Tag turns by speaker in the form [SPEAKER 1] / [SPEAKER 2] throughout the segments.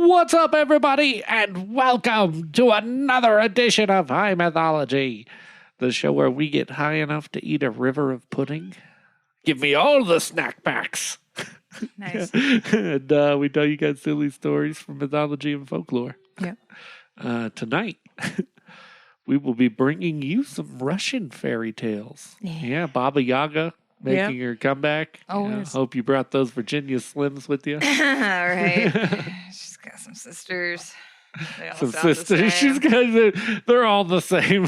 [SPEAKER 1] What's up, everybody, and welcome to another edition of High Mythology, the show where we get high enough to eat a river of pudding. Give me all the snack packs.
[SPEAKER 2] Nice.
[SPEAKER 1] And we tell you guys silly stories from mythology and folklore.
[SPEAKER 2] Yep.
[SPEAKER 1] Tonight, we will be bringing you some Russian fairy tales. Yeah, Baba Yaga making her comeback.
[SPEAKER 2] Always.
[SPEAKER 1] Hope you brought those Virginia Slims with you.
[SPEAKER 2] All right. She's got some sisters. They all
[SPEAKER 1] Some
[SPEAKER 2] sound
[SPEAKER 1] sisters.
[SPEAKER 2] the
[SPEAKER 1] She's
[SPEAKER 2] same.
[SPEAKER 1] got. They're all the same.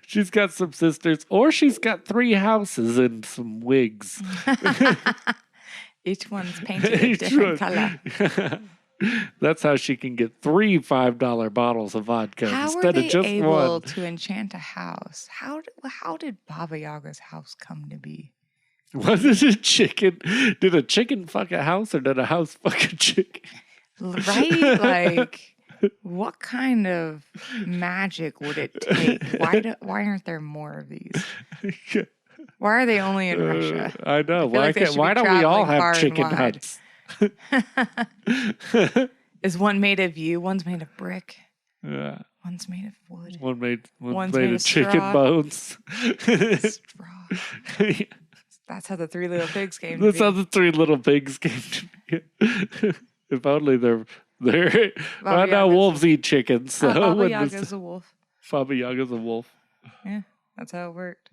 [SPEAKER 1] She's got some sisters, or she's got 3 houses and some wigs.
[SPEAKER 2] Each one's painted a different color.
[SPEAKER 1] That's how she can get 3 $5 bottles of vodka
[SPEAKER 2] How
[SPEAKER 1] instead
[SPEAKER 2] are they
[SPEAKER 1] of just
[SPEAKER 2] able
[SPEAKER 1] one.
[SPEAKER 2] to enchant a house? How did Baba Yaga's house come to be?
[SPEAKER 1] Was it a chicken? Did a chicken fuck a house, or did a house fuck a chicken?
[SPEAKER 2] Right? Like, what kind of magic would it take? Why aren't there more of these? Why are they only in Russia?
[SPEAKER 1] I know.
[SPEAKER 2] feel like they should be
[SPEAKER 1] Why don't we all
[SPEAKER 2] traveling far
[SPEAKER 1] have
[SPEAKER 2] and
[SPEAKER 1] chicken
[SPEAKER 2] wide.
[SPEAKER 1] huts?
[SPEAKER 2] Is one made of you? One's made of brick.
[SPEAKER 1] Yeah.
[SPEAKER 2] One's made of wood.
[SPEAKER 1] One's made of chicken bones.
[SPEAKER 2] Straw. That's how the 3 little pigs came to
[SPEAKER 1] That's
[SPEAKER 2] be.
[SPEAKER 1] how the 3 little pigs came to be. If only they're I know
[SPEAKER 2] Yaga's
[SPEAKER 1] wolves eat chickens, so
[SPEAKER 2] Baba
[SPEAKER 1] when
[SPEAKER 2] Yaga's a wolf.
[SPEAKER 1] Baba Yaga's a wolf.
[SPEAKER 2] Yeah, that's how it worked.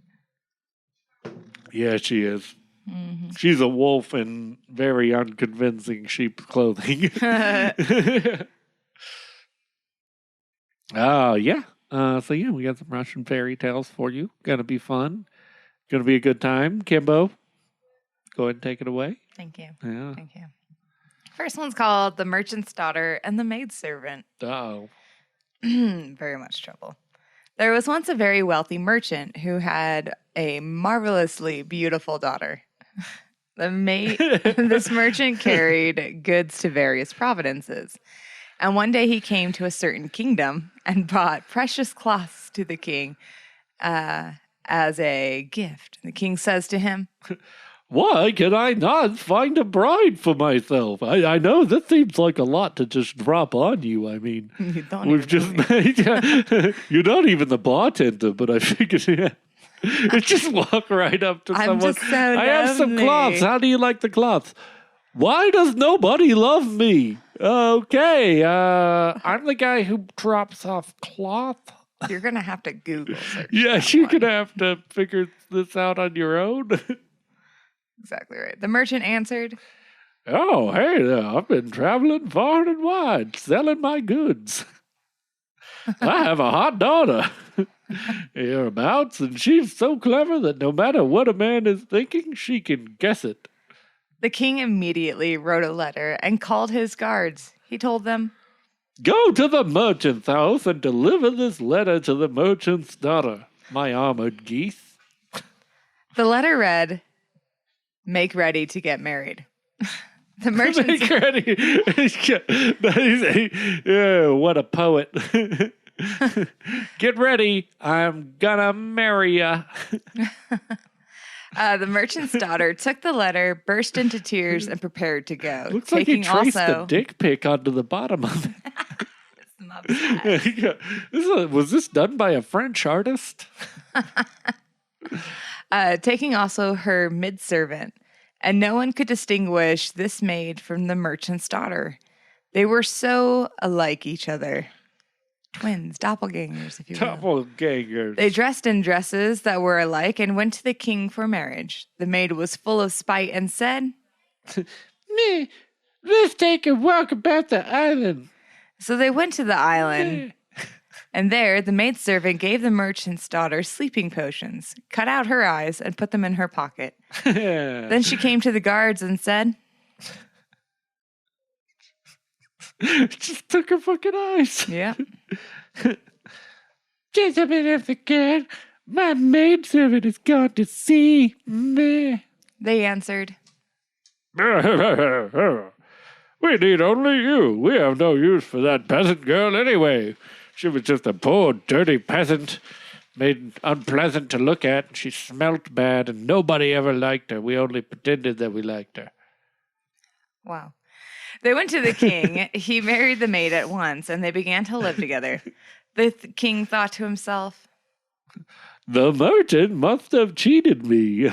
[SPEAKER 1] Yeah, she is.
[SPEAKER 2] Mm-hmm.
[SPEAKER 1] She's a wolf in very unconvincing sheep clothing. Yeah. So yeah, we got some Russian fairy tales for you. Gonna be fun. Gonna be a good time. Kimbo, go ahead and take it away.
[SPEAKER 2] Thank you.
[SPEAKER 1] Yeah.
[SPEAKER 2] Thank you. First one's called The Merchant's Daughter and the Maidservant.
[SPEAKER 1] Oh.
[SPEAKER 2] Very much trouble. There was once a very wealthy merchant who had a marvelously beautiful daughter. This merchant carried goods to various provinces. And one day he came to a certain kingdom and brought precious cloths to the king as a gift. The king says to him,
[SPEAKER 1] Why can I not find a bride for myself? I know this seems like a lot to just drop on you. I mean,
[SPEAKER 2] You don't
[SPEAKER 1] we've
[SPEAKER 2] even
[SPEAKER 1] just
[SPEAKER 2] know me."
[SPEAKER 1] made, you're not even the bartender, but I figured it's just walk right up to
[SPEAKER 2] I'm
[SPEAKER 1] someone.
[SPEAKER 2] just so
[SPEAKER 1] I have some
[SPEAKER 2] lonely."
[SPEAKER 1] cloths. How do you like the cloths? Why does nobody love me? Okay, I'm the guy who drops off cloth.
[SPEAKER 2] You're going to have to Google search.
[SPEAKER 1] Yeah,
[SPEAKER 2] that
[SPEAKER 1] you're
[SPEAKER 2] one.
[SPEAKER 1] gonna have to figure this out on your own.
[SPEAKER 2] Exactly right. The merchant answered,
[SPEAKER 1] Oh, hey there, I've been traveling far and wide, selling my goods. I have a hot daughter hereabouts, and she's so clever that no matter what a man is thinking, she can guess it.
[SPEAKER 2] The king immediately wrote a letter and called his guards. He told them,
[SPEAKER 1] Go to the merchant's house and deliver this letter to the merchant's daughter, my armored geese.
[SPEAKER 2] the letter read, Make ready to get married. The merchant
[SPEAKER 1] Make ready. Yeah, what a poet. Get ready. I'm gonna marry ya.
[SPEAKER 2] The merchant's daughter took the letter, burst into tears, and prepared to go.
[SPEAKER 1] Looks like you
[SPEAKER 2] taking
[SPEAKER 1] traced the
[SPEAKER 2] also
[SPEAKER 1] dick pic onto the bottom of it.
[SPEAKER 2] I'm upset.
[SPEAKER 1] Was this done by a French artist?
[SPEAKER 2] Taking also her maidservant, and no one could distinguish this maid from the merchant's daughter. They were so alike each other. Twins, doppelgangers, if you will.
[SPEAKER 1] Doppelgangers.
[SPEAKER 2] They dressed in dresses that were alike and went to the king for marriage. The maid was full of spite and said,
[SPEAKER 1] Me, let's take a walk about the island.
[SPEAKER 2] So they went to the island, and there the maidservant gave the merchant's daughter sleeping potions, cut out her eyes, and put them in her pocket. Then she came to the guards and said,
[SPEAKER 1] Just took her fucking eyes.
[SPEAKER 2] Yeah.
[SPEAKER 1] Gentlemen of the guard, my maidservant has gone to see me.
[SPEAKER 2] They answered,
[SPEAKER 1] We need only you. We have no use for that peasant girl anyway. She was just a poor, dirty peasant, made unpleasant to look at. She smelt bad, and nobody ever liked her. We only pretended that we liked her.
[SPEAKER 2] Wow. They went to the king. He married the maid at once, and they began to live together. The king thought to himself,
[SPEAKER 1] The merchant must have cheated me.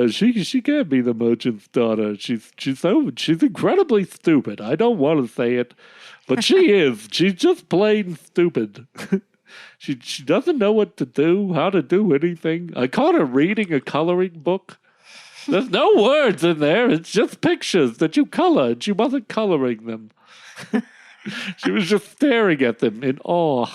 [SPEAKER 1] She can't be the merchant's daughter. She's incredibly stupid. I don't want to say it, but she is. She's just plain stupid. She doesn't know what to do, how to do anything. I caught her reading a coloring book. There's no words in there. It's just pictures that you color, and she wasn't coloring them. She was just staring at them in awe.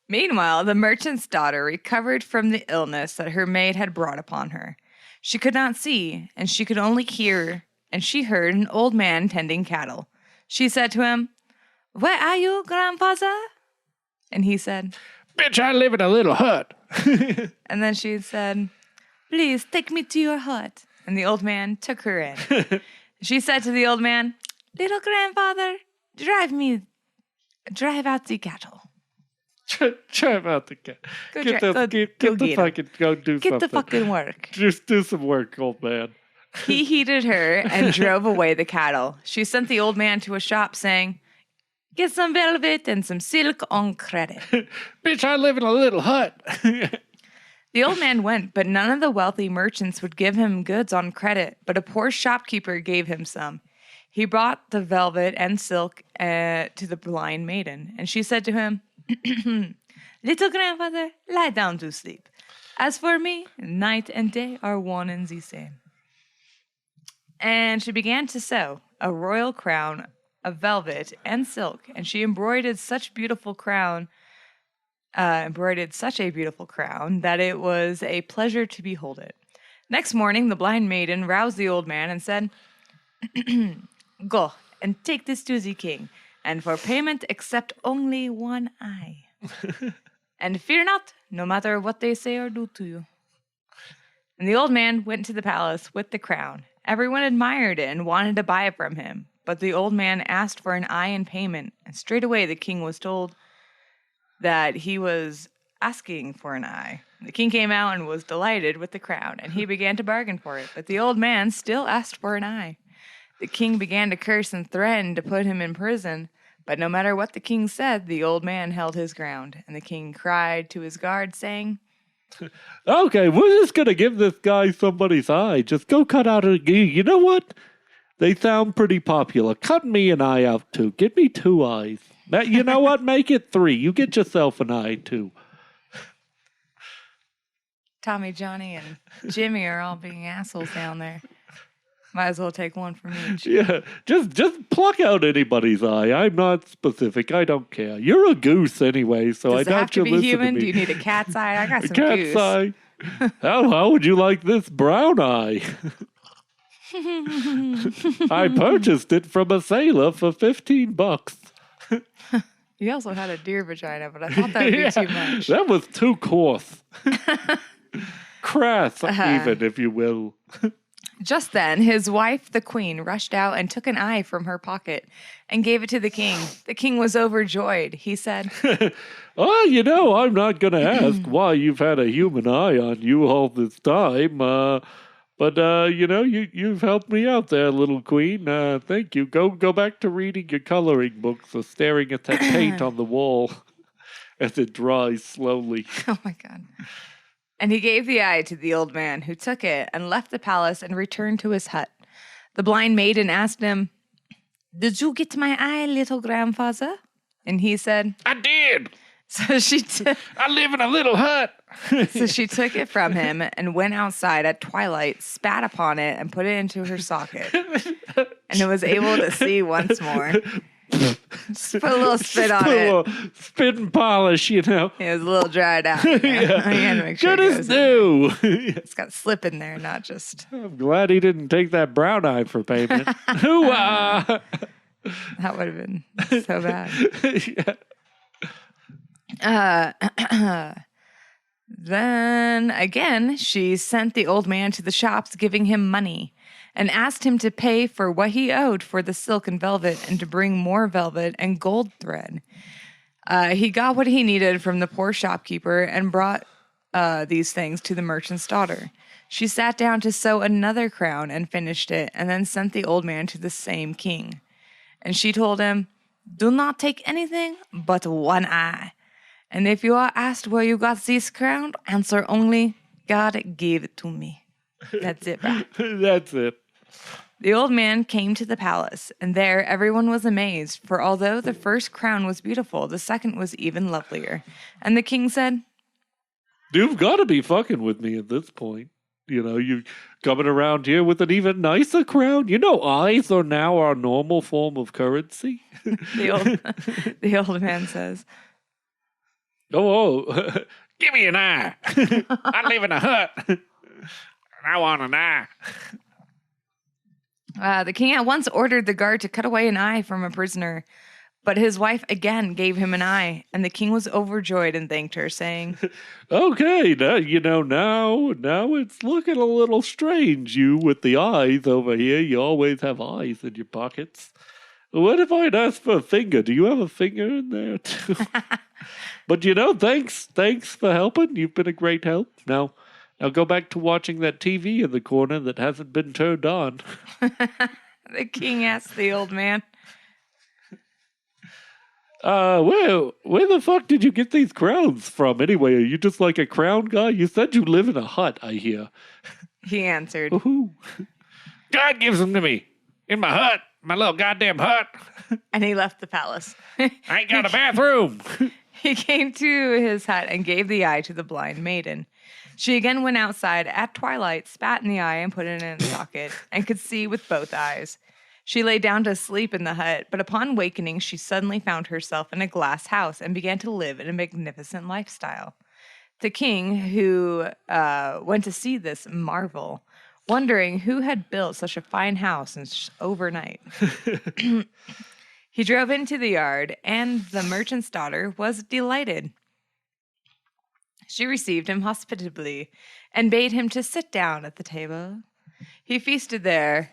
[SPEAKER 2] Meanwhile, the merchant's daughter recovered from the illness that her maid had brought upon her. She could not see, and she could only hear, and she heard an old man tending cattle. She said to him, "Where are you, grandfather?" And he said,
[SPEAKER 1] Bitch, I live in a little hut.
[SPEAKER 2] and then she said, "Please take me to your hut." And the old man took her in. She said to the old man, "Little grandfather, drive out the cattle."
[SPEAKER 1] Drive out the cat.
[SPEAKER 2] Go
[SPEAKER 1] Get
[SPEAKER 2] dri- go
[SPEAKER 1] the
[SPEAKER 2] get 'em.
[SPEAKER 1] fucking, go do
[SPEAKER 2] Get
[SPEAKER 1] something.
[SPEAKER 2] the fucking work.
[SPEAKER 1] Just do some work, old man.
[SPEAKER 2] He heeded her and drove away the cattle. She sent the old man to a shop saying, "Get some velvet and some silk on credit."
[SPEAKER 1] Bitch, I live in a little hut.
[SPEAKER 2] The old man went, but none of the wealthy merchants would give him goods on credit, but a poor shopkeeper gave him some. He brought the velvet and silk to the blind maiden, and she said to him, "Little grandfather, lie down to sleep. As for me, night and day are one and the same." And she began to sew a royal crown of velvet and silk, and she embroidered such a beautiful crown that it was a pleasure to behold it. Next morning, the blind maiden roused the old man and said, "Go and take this to the king, and for payment accept only one eye. And fear not, no matter what they say or do to you." And the old man went to the palace with the crown. Everyone admired it and wanted to buy it from him. But the old man asked for an eye in payment, and straightway the king was told that he was asking for an eye. The king came out and was delighted with the crown, and he began to bargain for it. But the old man still asked for an eye. The king began to curse and threaten to put him in prison. But no matter what the king said, the old man held his ground. And the king cried to his guard, saying,
[SPEAKER 1] Okay, we're just going to give this guy somebody's eye. Just go cut out a... You know what? They sound pretty popular. Cut me an eye out, too. Give me 2 eyes. You know what? Make it 3. You get yourself an eye, too.
[SPEAKER 2] Tommy, Johnny, and Jimmy are all being assholes down there. Might as well take one from each.
[SPEAKER 1] Yeah, just pluck out anybody's eye. I'm not specific. I don't care. You're a goose anyway, so
[SPEAKER 2] Does
[SPEAKER 1] I
[SPEAKER 2] it have
[SPEAKER 1] doubt
[SPEAKER 2] to
[SPEAKER 1] you
[SPEAKER 2] be
[SPEAKER 1] listen
[SPEAKER 2] human?
[SPEAKER 1] to
[SPEAKER 2] Do
[SPEAKER 1] me.
[SPEAKER 2] you need a cat's eye? I got
[SPEAKER 1] A
[SPEAKER 2] some
[SPEAKER 1] cat's
[SPEAKER 2] goose.
[SPEAKER 1] eye. How would you like this brown eye? I purchased it from a sailor for $15.
[SPEAKER 2] You also had a deer vagina, but I thought that would be too much.
[SPEAKER 1] That was too coarse. Crass, even, if you will.
[SPEAKER 2] Just then, his wife, the queen, rushed out and took an eye from her pocket and gave it to the king. The king was overjoyed. He said,
[SPEAKER 1] Oh, you know, I'm not going to ask why you've had a human eye on you all this time. But you know, you've helped me out there, little queen. Thank you. Go back to reading your coloring books or staring at that paint on the wall as it dries slowly.
[SPEAKER 2] "Oh my God." And he gave the eye to the old man, who took it and left the palace and returned to his hut. The blind maiden asked him, "Did you get my eye, little grandfather?" And he said,
[SPEAKER 1] I did.
[SPEAKER 2] So she
[SPEAKER 1] I live in a little hut.
[SPEAKER 2] So she took it from him and went outside at twilight, spat upon it, and put it into her socket. And it was able to see once more. Just put a little spit on
[SPEAKER 1] Put a
[SPEAKER 2] it.
[SPEAKER 1] little spit and polish, you know.
[SPEAKER 2] It was a little dried out. You know? You gotta make sure
[SPEAKER 1] Good
[SPEAKER 2] it
[SPEAKER 1] as
[SPEAKER 2] goes in.
[SPEAKER 1] new.
[SPEAKER 2] It's got slip in there, not just.
[SPEAKER 1] I'm glad he didn't take that brown eye for payment. Hoo-ah.
[SPEAKER 2] That would have been so bad.
[SPEAKER 1] Yeah.
[SPEAKER 2] Then again, she sent the old man to the shops, giving him money, and asked him to pay for what he owed for the silk and velvet, and to bring more velvet and gold thread. He got what he needed from the poor shopkeeper and brought these things to the merchant's daughter. She sat down to sew another crown and finished it, and then sent the old man to the same king. And she told him, "Do not take anything but one eye. And if you are asked where you got this crown, answer only, God gave it to me." That's it, bro.
[SPEAKER 1] That's it.
[SPEAKER 2] The old man came to the palace, and there everyone was amazed, for although the first crown was beautiful, the second was even lovelier. And the king said,
[SPEAKER 1] You've got to be fucking with me at this point. You know, you coming around here with an even nicer crown. You know, eyes are now our normal form of currency.
[SPEAKER 2] the old man says,
[SPEAKER 1] Oh, give me an eye. I live in a hut. And I want an eye.
[SPEAKER 2] The king at once ordered the guard to cut away an eye from a prisoner. But his wife again gave him an eye, and the king was overjoyed and thanked her, saying,
[SPEAKER 1] Okay, now it's looking a little strange, you with the eyes over here. You always have eyes in your pockets. What if I'd ask for a finger? Do you have a finger in there, too? But, thanks for helping. You've been a great help. Now go back to watching that TV in the corner that hasn't been turned on.
[SPEAKER 2] The king asked the old man,
[SPEAKER 1] where the fuck did you get these crowns from anyway? Are you just like a crown guy? You said you live in a hut, I hear.
[SPEAKER 2] He answered,
[SPEAKER 1] Ooh. God gives them to me. In my hut. My little goddamn hut.
[SPEAKER 2] And he left the palace.
[SPEAKER 1] I ain't got a bathroom.
[SPEAKER 2] He came to his hut and gave the eye to the blind maiden. She again went outside at twilight, spat in the eye, and put it in a socket, and could see with both eyes. She lay down to sleep in the hut, but upon wakening, she suddenly found herself in a glass house and began to live in a magnificent lifestyle. The king, who went to see this marvel, wondering who had built such a fine house overnight. He drove into the yard, and the merchant's daughter was delighted. She received him hospitably and bade him to sit down at the table. He feasted there,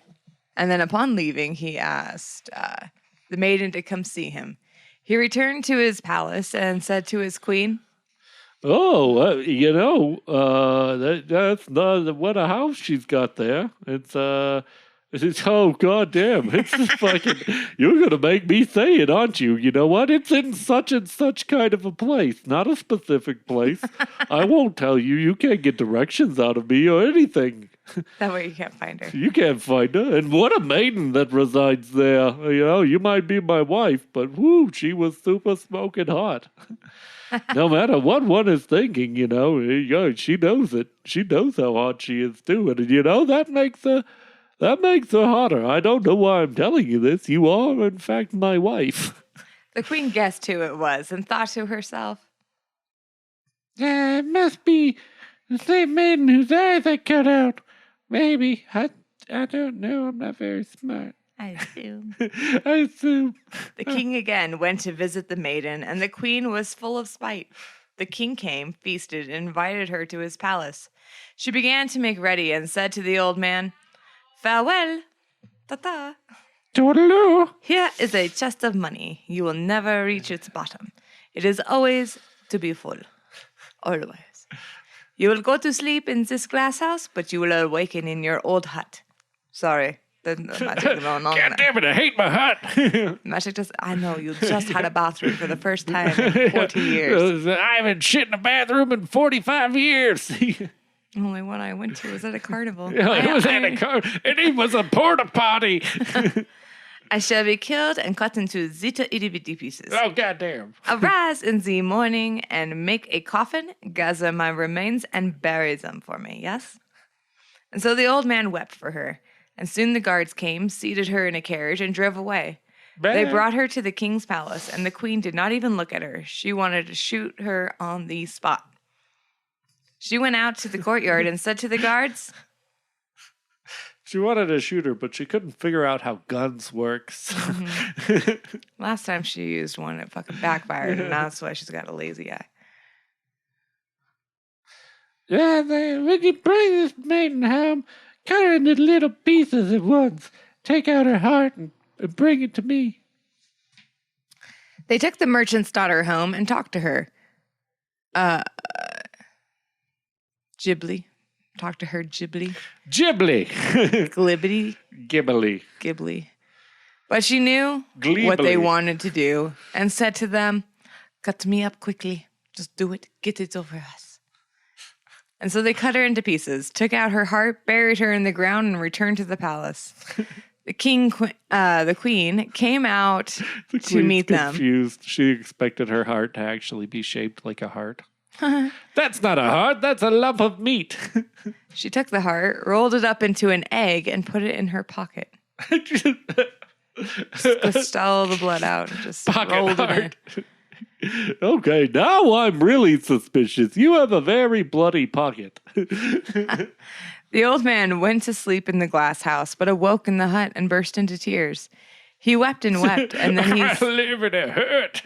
[SPEAKER 2] and then upon leaving, he asked the maiden to come see him. He returned to his palace and said to his queen,
[SPEAKER 1] Oh, that's not what a house she's got there. It's oh goddamn! It's just fucking. You're gonna make me say it, aren't you? You know what? It's in such and such kind of a place, not a specific place. I won't tell you. You can't get directions out of me or anything.
[SPEAKER 2] That way you can't find her.
[SPEAKER 1] You can't find her. And what a maiden that resides there. You know, you might be my wife, but whoo, she was super smoking hot. No matter what one is thinking, she knows it. She knows how hot she is too, and that makes her hotter. I don't know why I'm telling you this. You are, in fact, my wife.
[SPEAKER 2] The queen guessed who it was and thought to herself,
[SPEAKER 1] It must be the same maiden whose eyes I cut out. Maybe. I don't know. I'm not very smart.
[SPEAKER 2] I assume.
[SPEAKER 1] I assume.
[SPEAKER 2] The king again went to visit the maiden, and the queen was full of spite. The king came, feasted, and invited her to his palace. She began to make ready and said to the old man, Farewell, ta-ta.
[SPEAKER 1] Toodaloo.
[SPEAKER 2] Here is a chest of money. You will never reach its bottom. It is always to be full. Always. You will go to sleep in this glass house, but you will awaken in your old hut. Sorry. The magic going on.
[SPEAKER 1] God damn it, I hate my hut.
[SPEAKER 2] Magic I know, you just had a bathroom for the first time in 40 years.
[SPEAKER 1] I haven't shit in a bathroom in 45 years.
[SPEAKER 2] Only one I went to was at a carnival.
[SPEAKER 1] It was at a car, and it was a porta potty.
[SPEAKER 2] I shall be killed and cut into zita itty bitty pieces.
[SPEAKER 1] Oh, goddamn.
[SPEAKER 2] Arise in the morning and make a coffin, gather my remains, and bury them for me, yes? And so the old man wept for her. And soon the guards came, seated her in a carriage, and drove away. They brought her to the king's palace, and the queen did not even look at her. She wanted to shoot her on the spot. She went out to the courtyard and said to the guards,
[SPEAKER 1] She wanted to shoot her, but she couldn't figure out how guns works.
[SPEAKER 2] Mm-hmm. Last time she used one, it fucking backfired, and that's why she's got a lazy eye.
[SPEAKER 1] Yeah, when you bring this maiden home, cut her into little pieces at once. Take out her heart and bring it to me.
[SPEAKER 2] They took the merchant's daughter home and talked to her. Ghibli, talk to her Ghibli.
[SPEAKER 1] Ghibli.
[SPEAKER 2] Glibbity.
[SPEAKER 1] Ghibli.
[SPEAKER 2] Ghibli. But she knew
[SPEAKER 1] Gleebly.
[SPEAKER 2] what they wanted to do and said to them, cut me up quickly. Just do it. Get it over us. And so they cut her into pieces, took out her heart, buried her in the ground, and returned to the palace. The queen came out to meet them.
[SPEAKER 1] Confused. She expected her heart to actually be shaped like a heart. That's not a heart. That's a lump of meat.
[SPEAKER 2] She took the heart, rolled it up into an egg, and put it in her pocket. Squished all the blood out and just
[SPEAKER 1] Pocket
[SPEAKER 2] rolled
[SPEAKER 1] heart.
[SPEAKER 2] it in.
[SPEAKER 1] Okay, now I'm really suspicious. You have a very bloody pocket.
[SPEAKER 2] The old man went to sleep in the glass house, but awoke in the hut and burst into tears. He wept and wept, and then he
[SPEAKER 1] I live in a hurt.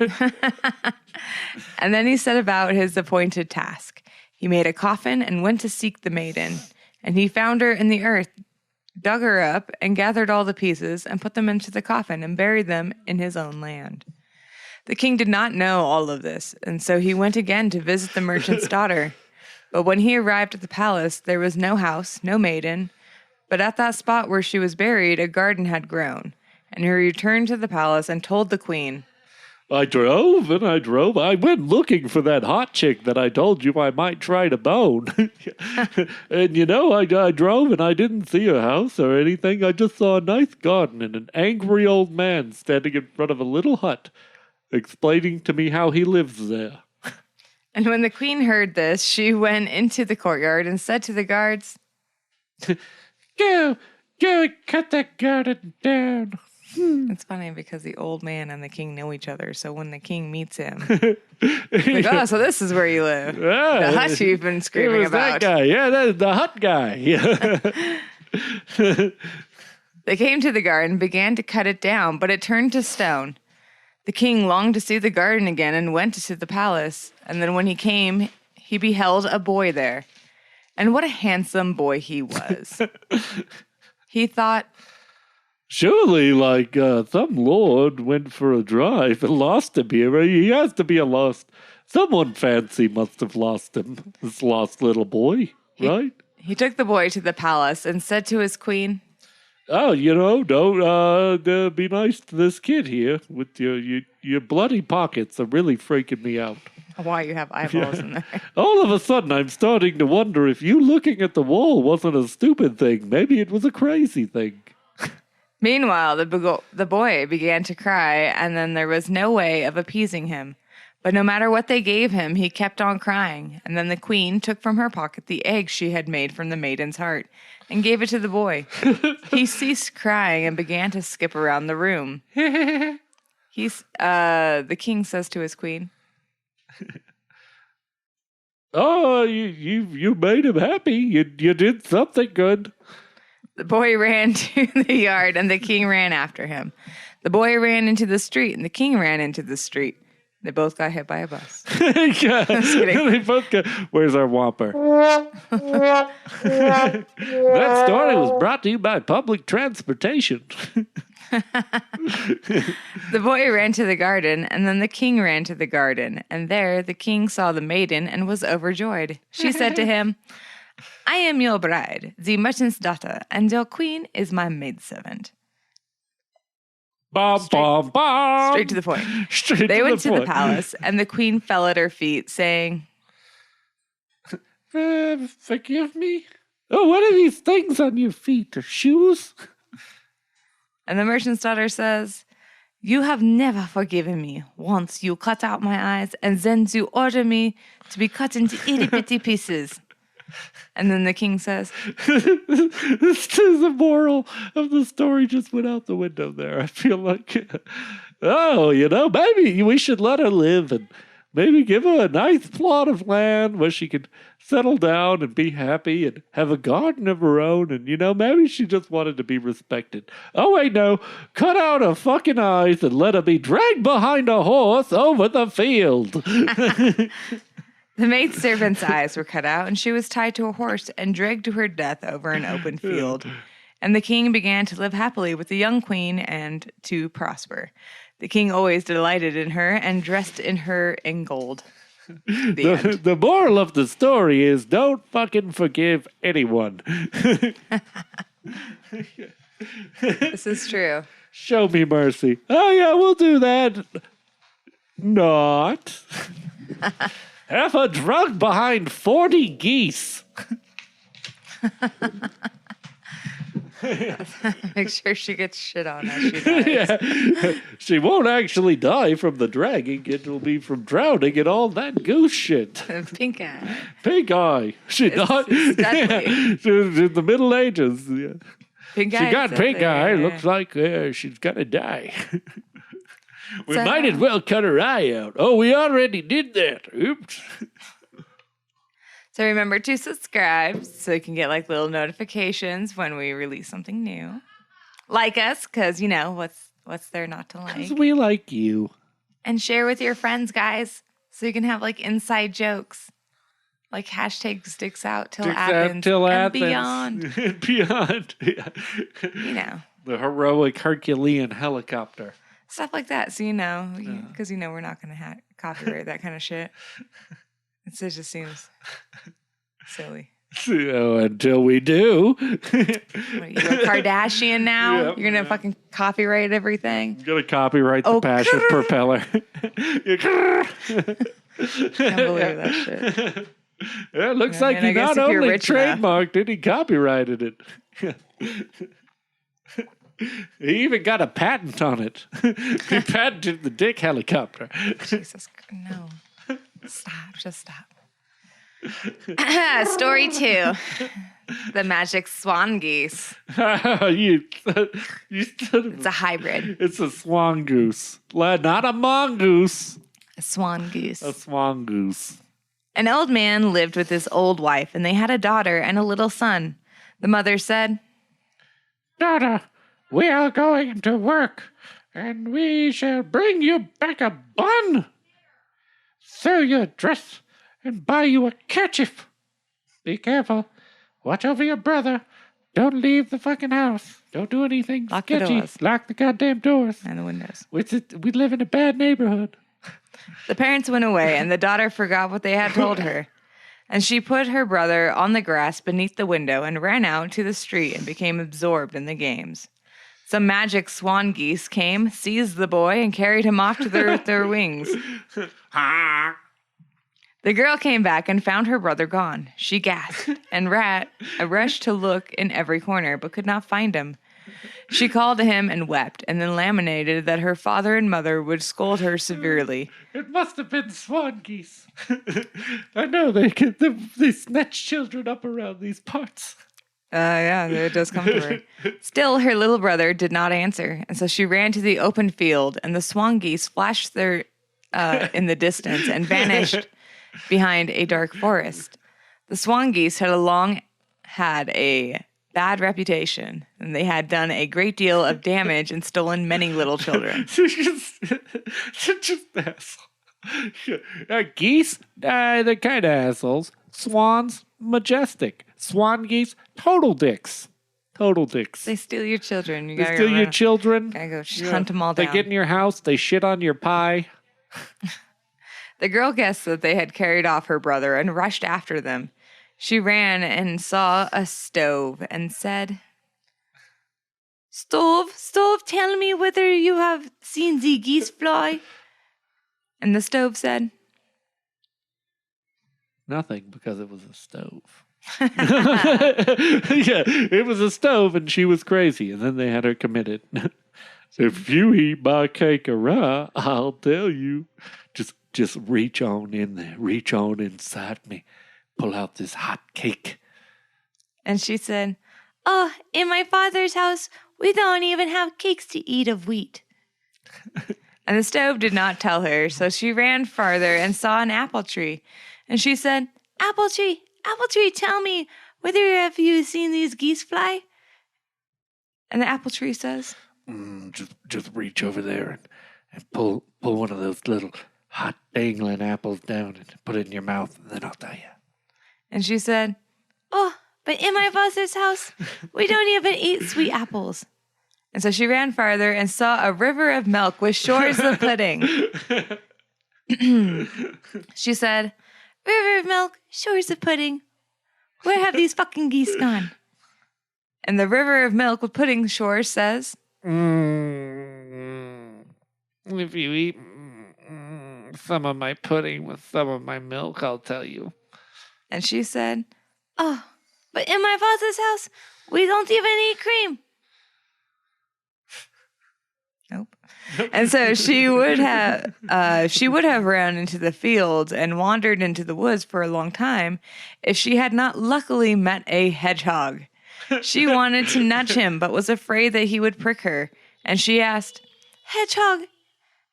[SPEAKER 2] and then he set about his appointed task. He made a coffin and went to seek the maiden, and he found her in the earth, dug her up, and gathered all the pieces and put them into the coffin and buried them in his own land. The king did not know all of this, and so he went again to visit the merchant's daughter. But when he arrived at the palace, there was no house, no maiden. But at that spot where she was buried, a garden had grown. And he returned to the palace and told the queen.
[SPEAKER 1] I drove and I drove. I went looking for that hot chick that I told you I might try to bone. And I drove and I didn't see a house or anything. I just saw a nice garden and an angry old man standing in front of a little hut, explaining to me how he lives there.
[SPEAKER 2] And when the queen heard this, she went into the courtyard and said to the guards,
[SPEAKER 1] Go cut that garden down.
[SPEAKER 2] It's funny because the old man and the king know each other. So when the king meets him, like, oh, so this is where you live.
[SPEAKER 1] Yeah,
[SPEAKER 2] The hut you've been screaming
[SPEAKER 1] it was
[SPEAKER 2] about.
[SPEAKER 1] That guy. Yeah, that's the hut guy. Yeah.
[SPEAKER 2] They came to the garden, began to cut it down, but it turned to stone. The king longed to see the garden again and went to the palace. And then when he came, he beheld a boy there. And what a handsome boy he was. He thought,
[SPEAKER 1] surely, some lord went for a drive and lost him here. He has to be a lost. Someone fancy must have lost him, this lost little boy, right?
[SPEAKER 2] He took the boy to the palace and said to his queen,
[SPEAKER 1] oh, don't be nice to this kid here with your bloody pockets are really freaking me out.
[SPEAKER 2] why you have eyeballs in there.
[SPEAKER 1] All of a sudden, I'm starting to wonder if you looking at the wall wasn't a stupid thing. Maybe it was a crazy thing.
[SPEAKER 2] Meanwhile, the boy began to cry, and then there was no way of appeasing him. But no matter what they gave him, he kept on crying. And then the queen took from her pocket the egg she had made from the maiden's heart and gave it to the boy. He ceased crying and began to skip around the room. The king says to his queen,
[SPEAKER 1] oh, you made him happy. You did something good.
[SPEAKER 2] The boy ran to the yard, and the king ran after him. The boy ran into the street, and the king ran into the street. They both got hit by a bus.
[SPEAKER 1] Yeah. They both got, where's our Whopper? That story was brought to you by public transportation.
[SPEAKER 2] The boy ran to the garden, and then the king ran to the garden. And there the king saw the maiden and was overjoyed. She said to him, I am your bride, the merchant's daughter, and your queen is my maidservant. Straight to the point. They went to the palace, and the queen fell at her feet, saying,
[SPEAKER 1] forgive me? Oh, what are these things on your feet? Shoes?
[SPEAKER 2] And the merchant's daughter says, you have never forgiven me. Once you cut out my eyes, and then you order me to be cut into itty-bitty pieces. And then the king says,
[SPEAKER 1] the moral of the story just went out the window there. I feel like, maybe we should let her live and maybe give her a nice plot of land where she could settle down and be happy and have a garden of her own. And, maybe she just wanted to be respected. Oh, wait, no. Cut out her fucking eyes and let her be dragged behind a horse over the field.
[SPEAKER 2] The maidservant's eyes were cut out, and she was tied to a horse and dragged to her death over an open field. And the king began to live happily with the young queen and to prosper. The king always delighted in her and dressed in her in gold.
[SPEAKER 1] The moral of the story is don't fucking forgive anyone.
[SPEAKER 2] This is true.
[SPEAKER 1] Show me mercy. Oh, yeah, we'll do that. Not. Have a drug behind 40 geese.
[SPEAKER 2] Make sure she gets shit on as she dies.
[SPEAKER 1] Yeah. She won't actually die from the dragging. It'll be from drowning and all that goose shit.
[SPEAKER 2] Pink eye.
[SPEAKER 1] Pink eye. She died.
[SPEAKER 2] It's deadly.
[SPEAKER 1] She was in the Middle Ages. Yeah.
[SPEAKER 2] Pink
[SPEAKER 1] She
[SPEAKER 2] eye
[SPEAKER 1] got
[SPEAKER 2] is
[SPEAKER 1] pink
[SPEAKER 2] deadly,
[SPEAKER 1] eye.
[SPEAKER 2] yeah.
[SPEAKER 1] Looks like she's gonna die. We
[SPEAKER 2] So-
[SPEAKER 1] might as well cut her eye out. Oh, we already did that. Oops.
[SPEAKER 2] So remember to subscribe so you can get like little notifications when we release something new. Like us, because you know what's there not to like.
[SPEAKER 1] 'Cause we like you.
[SPEAKER 2] And share with your friends, guys, so you can have like inside jokes. Like hashtag sticks out till Athens
[SPEAKER 1] Till
[SPEAKER 2] and
[SPEAKER 1] Athens.
[SPEAKER 2] beyond.
[SPEAKER 1] Beyond. Yeah.
[SPEAKER 2] You know,
[SPEAKER 1] The heroic Herculean helicopter.
[SPEAKER 2] stuff like that. So you know, because you know we're not going to copyright that kind of shit. It just seems silly.
[SPEAKER 1] So until we do.
[SPEAKER 2] What, are you a Kardashian now?
[SPEAKER 1] Yep.
[SPEAKER 2] You're going to fucking copyright everything?
[SPEAKER 1] I'm gonna copyright the passion propeller.
[SPEAKER 2] Can't believe that shit.
[SPEAKER 1] Yeah, it looks
[SPEAKER 2] Yeah,
[SPEAKER 1] like
[SPEAKER 2] and I
[SPEAKER 1] he
[SPEAKER 2] guess
[SPEAKER 1] not
[SPEAKER 2] if you're
[SPEAKER 1] only
[SPEAKER 2] rich enough.
[SPEAKER 1] trademarked it, he copyrighted it. He even got a patent on it. He patented the dick helicopter.
[SPEAKER 2] Jesus, no. Stop, just stop. Story 2. The magic swan geese.
[SPEAKER 1] you
[SPEAKER 2] It's a hybrid.
[SPEAKER 1] It's a swan goose. Not a mongoose.
[SPEAKER 2] A swan goose.
[SPEAKER 1] A swan goose.
[SPEAKER 2] An old man lived with his old wife, and they had a daughter and a little son. The mother said,
[SPEAKER 1] Daughter, we are going to work, and we shall bring you back a bun, sew you a dress, and buy you a kerchief. Be careful. Watch over your brother. Don't leave the fucking house. Don't do anything
[SPEAKER 2] Lock the
[SPEAKER 1] sketchy.
[SPEAKER 2] doors.
[SPEAKER 1] Lock the goddamn doors.
[SPEAKER 2] and the windows.
[SPEAKER 1] We live in a bad neighborhood.
[SPEAKER 2] The parents went away, and the daughter forgot what they had told her. And she put her brother on the grass beneath the window and ran out to the street and became absorbed in the games. Some magic swan geese came, seized the boy, and carried him off to their wings. The girl came back and found her brother gone. She gasped and rushed to look in every corner, but could not find him. She called to him and wept, and then lamented that her father and mother would scold her severely.
[SPEAKER 1] It must have been swan geese. I know they snatch children up around these parts.
[SPEAKER 2] Yeah, it does come to her. Still, her little brother did not answer, and so she ran to the open field, and the swan geese flashed there in the distance and vanished behind a dark forest. The swan geese had a bad reputation, and they had done a great deal of damage and stolen many little children.
[SPEAKER 1] Just asshole. Geese, they're kind of assholes. Swans, majestic. Swan geese, total dicks. Total dicks.
[SPEAKER 2] They steal your children. You
[SPEAKER 1] They
[SPEAKER 2] gotta
[SPEAKER 1] steal your
[SPEAKER 2] remember-
[SPEAKER 1] children.
[SPEAKER 2] gotta go hunt them all down.
[SPEAKER 1] They get in your house. They shit on your pie.
[SPEAKER 2] The girl guessed that they had carried off her brother and rushed after them. She ran and saw a stove and said, Stove, tell me whether you have seen the geese fly. And the stove said,
[SPEAKER 1] Nothing, because it was a stove. Yeah, it was a stove, and she was crazy, and then they had her committed. If you eat my cake raw, I'll tell you. Just reach on in there, reach on inside me, pull out this hot cake.
[SPEAKER 2] And she said, Oh, in my father's house, we don't even have cakes to eat of wheat. And the stove did not tell her, so she ran farther and saw an apple tree. And she said, Apple tree, tell me, whether have you seen these geese fly? And the apple tree says,
[SPEAKER 1] Just reach over there and pull one of those little hot dangling apples down and put it in your mouth, and then I'll tell you.
[SPEAKER 2] And she said, Oh, but in my father's house, we don't even eat sweet apples. And so she ran farther and saw a river of milk with shores of pudding. She said, "River of milk, shores of pudding. Where have these fucking geese gone?" And the river of milk with pudding shores says,
[SPEAKER 1] If you eat some of my pudding with some of my milk, I'll tell you.
[SPEAKER 2] and she said, "Oh, but in my father's house, we don't even eat cream." Nope. And so she would have ran into the fields and wandered into the woods for a long time if she had not luckily met a hedgehog. She wanted to nudge him, but was afraid that he would prick her. And she asked, "Hedgehog,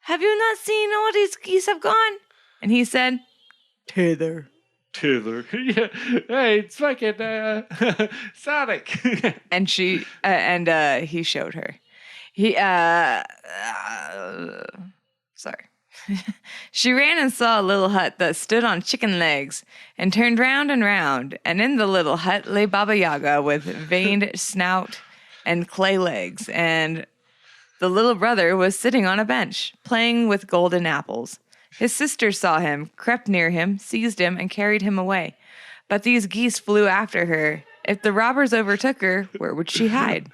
[SPEAKER 2] have you not seen all these geese have gone?" And he said, "Tither."
[SPEAKER 1] Tither. Yeah. Hey, it's fucking Sonic.
[SPEAKER 2] And he showed her. Sorry. She ran and saw a little hut that stood on chicken legs and turned round and round. And in the little hut lay Baba Yaga with veined snout and clay legs. And the little brother was sitting on a bench, playing with golden apples. His sister saw him, crept near him, seized him, and carried him away. But these geese flew after her. If the robbers overtook her, where would she hide?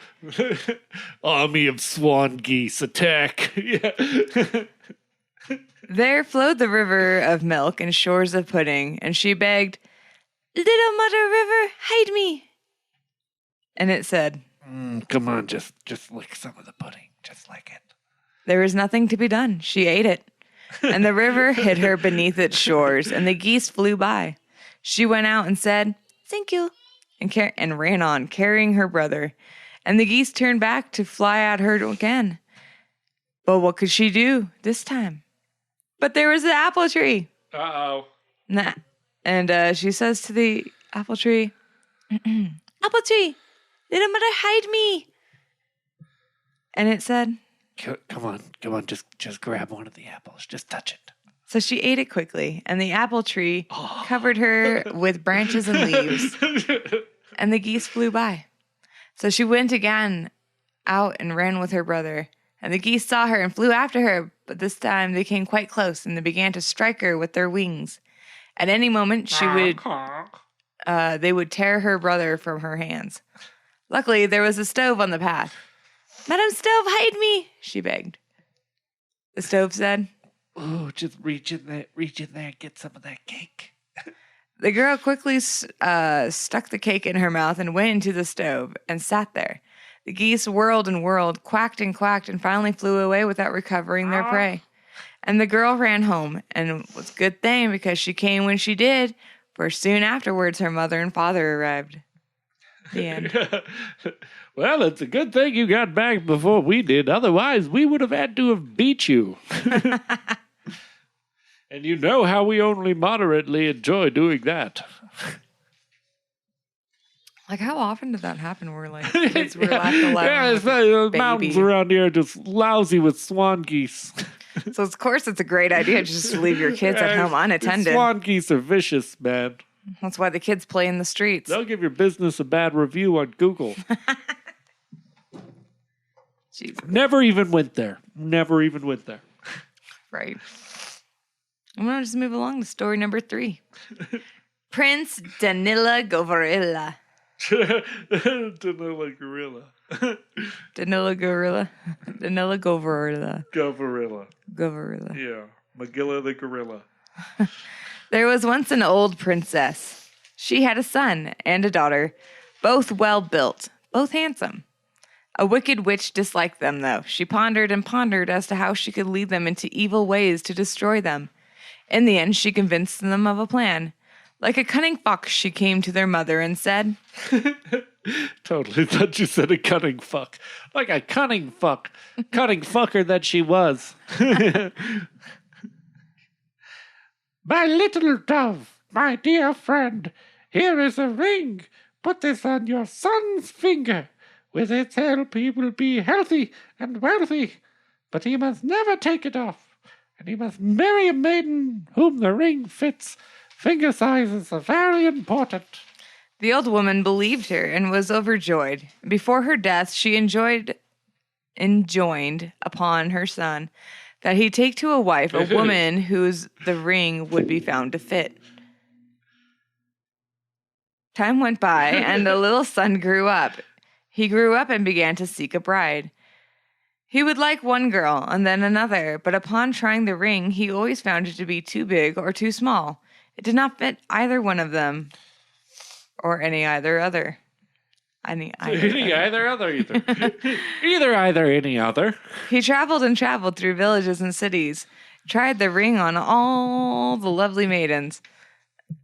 [SPEAKER 1] Army of swan geese, attack. Yeah.
[SPEAKER 2] There flowed the river of milk and shores of pudding, and she begged, "Little mother river, hide me." And it said,
[SPEAKER 1] Come on, just lick some of the pudding. Just lick it.
[SPEAKER 2] There was nothing to be done. She ate it. And the river hid her beneath its shores, and the geese flew by. She went out and said, "Thank you," and ran on, carrying her brother. And the geese turned back to fly at her again. But what could she do this time? But there was the apple tree.
[SPEAKER 1] Uh-oh.
[SPEAKER 2] And she says to the apple tree, "Apple tree, little mother, hide me." And it said,
[SPEAKER 1] Come on, just grab one of the apples. Just touch it.
[SPEAKER 2] So she ate it quickly, and the apple tree covered her with branches and leaves, and the geese flew by. So she went again out and ran with her brother, and the geese saw her and flew after her, but this time they came quite close, and they began to strike her with their wings. At any moment, they would tear her brother from her hands. Luckily, there was a stove on the path. "Madam Stove, hide me," she begged. The stove said,
[SPEAKER 1] "Oh, just reach in there, get some of that cake."
[SPEAKER 2] The girl quickly stuck the cake in her mouth and went into the stove and sat there. The geese whirled and whirled, quacked, and finally flew away without recovering their prey. And the girl ran home, and it was a good thing because she came when she did, for soon afterwards her mother and father arrived. The end.
[SPEAKER 1] Well, it's a good thing you got back before we did. Otherwise, we would have had to have beat you. And you know how we only moderately enjoy doing that.
[SPEAKER 2] Like, how often did that happen where, like, kids were left alone with
[SPEAKER 1] the
[SPEAKER 2] baby?
[SPEAKER 1] mountains around here are just lousy with swan geese.
[SPEAKER 2] So, of course, it's a great idea just to leave your kids at home unattended.
[SPEAKER 1] Swan geese are vicious, man.
[SPEAKER 2] That's why the kids play in the streets.
[SPEAKER 1] They'll give your business a bad review on Google.
[SPEAKER 2] Jesus.
[SPEAKER 1] Never even went there.
[SPEAKER 2] Right. I'm going to just move along to story number 3. Prince Danila Govorilla.
[SPEAKER 1] Danila Gorilla.
[SPEAKER 2] Danila Govorilla.
[SPEAKER 1] Govorilla. Yeah. Magilla the Gorilla.
[SPEAKER 2] There was once an old princess. She had a son and a daughter, both well built, both handsome. A wicked witch disliked them, though. She pondered and pondered as to how she could lead them into evil ways to destroy them. In the end, she convinced them of a plan. Like a cunning fox, she came to their mother and said...
[SPEAKER 1] Totally thought you said a cunning fuck. Like a cunning fucker that she was. My little dove, my dear friend, here is a ring. Put this on your son's finger. With its help he will be healthy and wealthy. But he must never take it off. And he must marry a maiden whom the ring fits. Finger sizes are very important.
[SPEAKER 2] The old woman believed her and was overjoyed. Before her death, she enjoined upon her son that he take to a wife a woman whose the ring would be found to fit. Time went by, and the little son grew up. He grew up and began to seek a bride. He would like one girl and then another, but upon trying the ring, he always found it to be too big or too small. It did not fit either one of them, or any either other. Any other. He traveled and traveled through villages and cities, tried the ring on all the lovely maidens,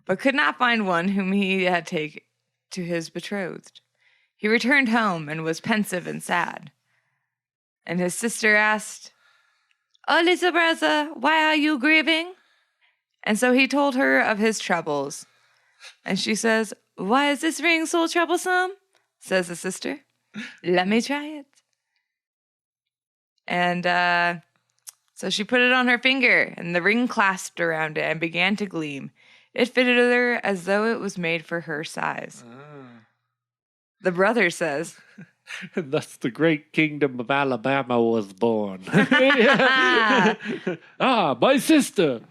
[SPEAKER 2] but could not find one whom he had taken to his betrothed. He returned home and was pensive and sad. And his sister asked, "Oh, little brother, why are you grieving?" And so he told her of his troubles. And she says, "Why is this ring so troublesome?" Says the sister. "Let me try it." And so she put it on her finger, and the ring clasped around it and began to gleam. It fitted her as though it was made for her size. The brother says,
[SPEAKER 1] "And thus the great kingdom of Alabama was born." "Ah, my sister,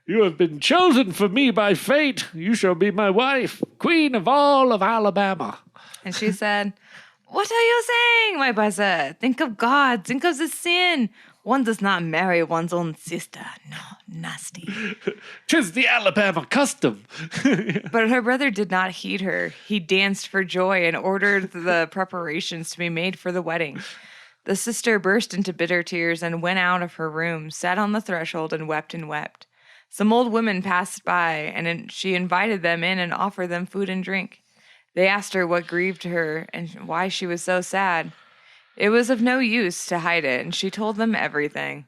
[SPEAKER 1] you have been chosen for me by fate. You shall be my wife, queen of all of Alabama."
[SPEAKER 2] And she said, "What are you saying, my brother? Think of God. Think of the sin. One does not marry one's own sister. No, nasty."
[SPEAKER 1] "'Tis the Alabama custom."
[SPEAKER 2] But her brother did not heed her. He danced for joy and ordered the preparations to be made for the wedding. The sister burst into bitter tears and went out of her room, sat on the threshold, and wept and wept. Some old women passed by, and she invited them in and offered them food and drink. They asked her what grieved her and why she was so sad. It was of no use to hide it, and she told them everything.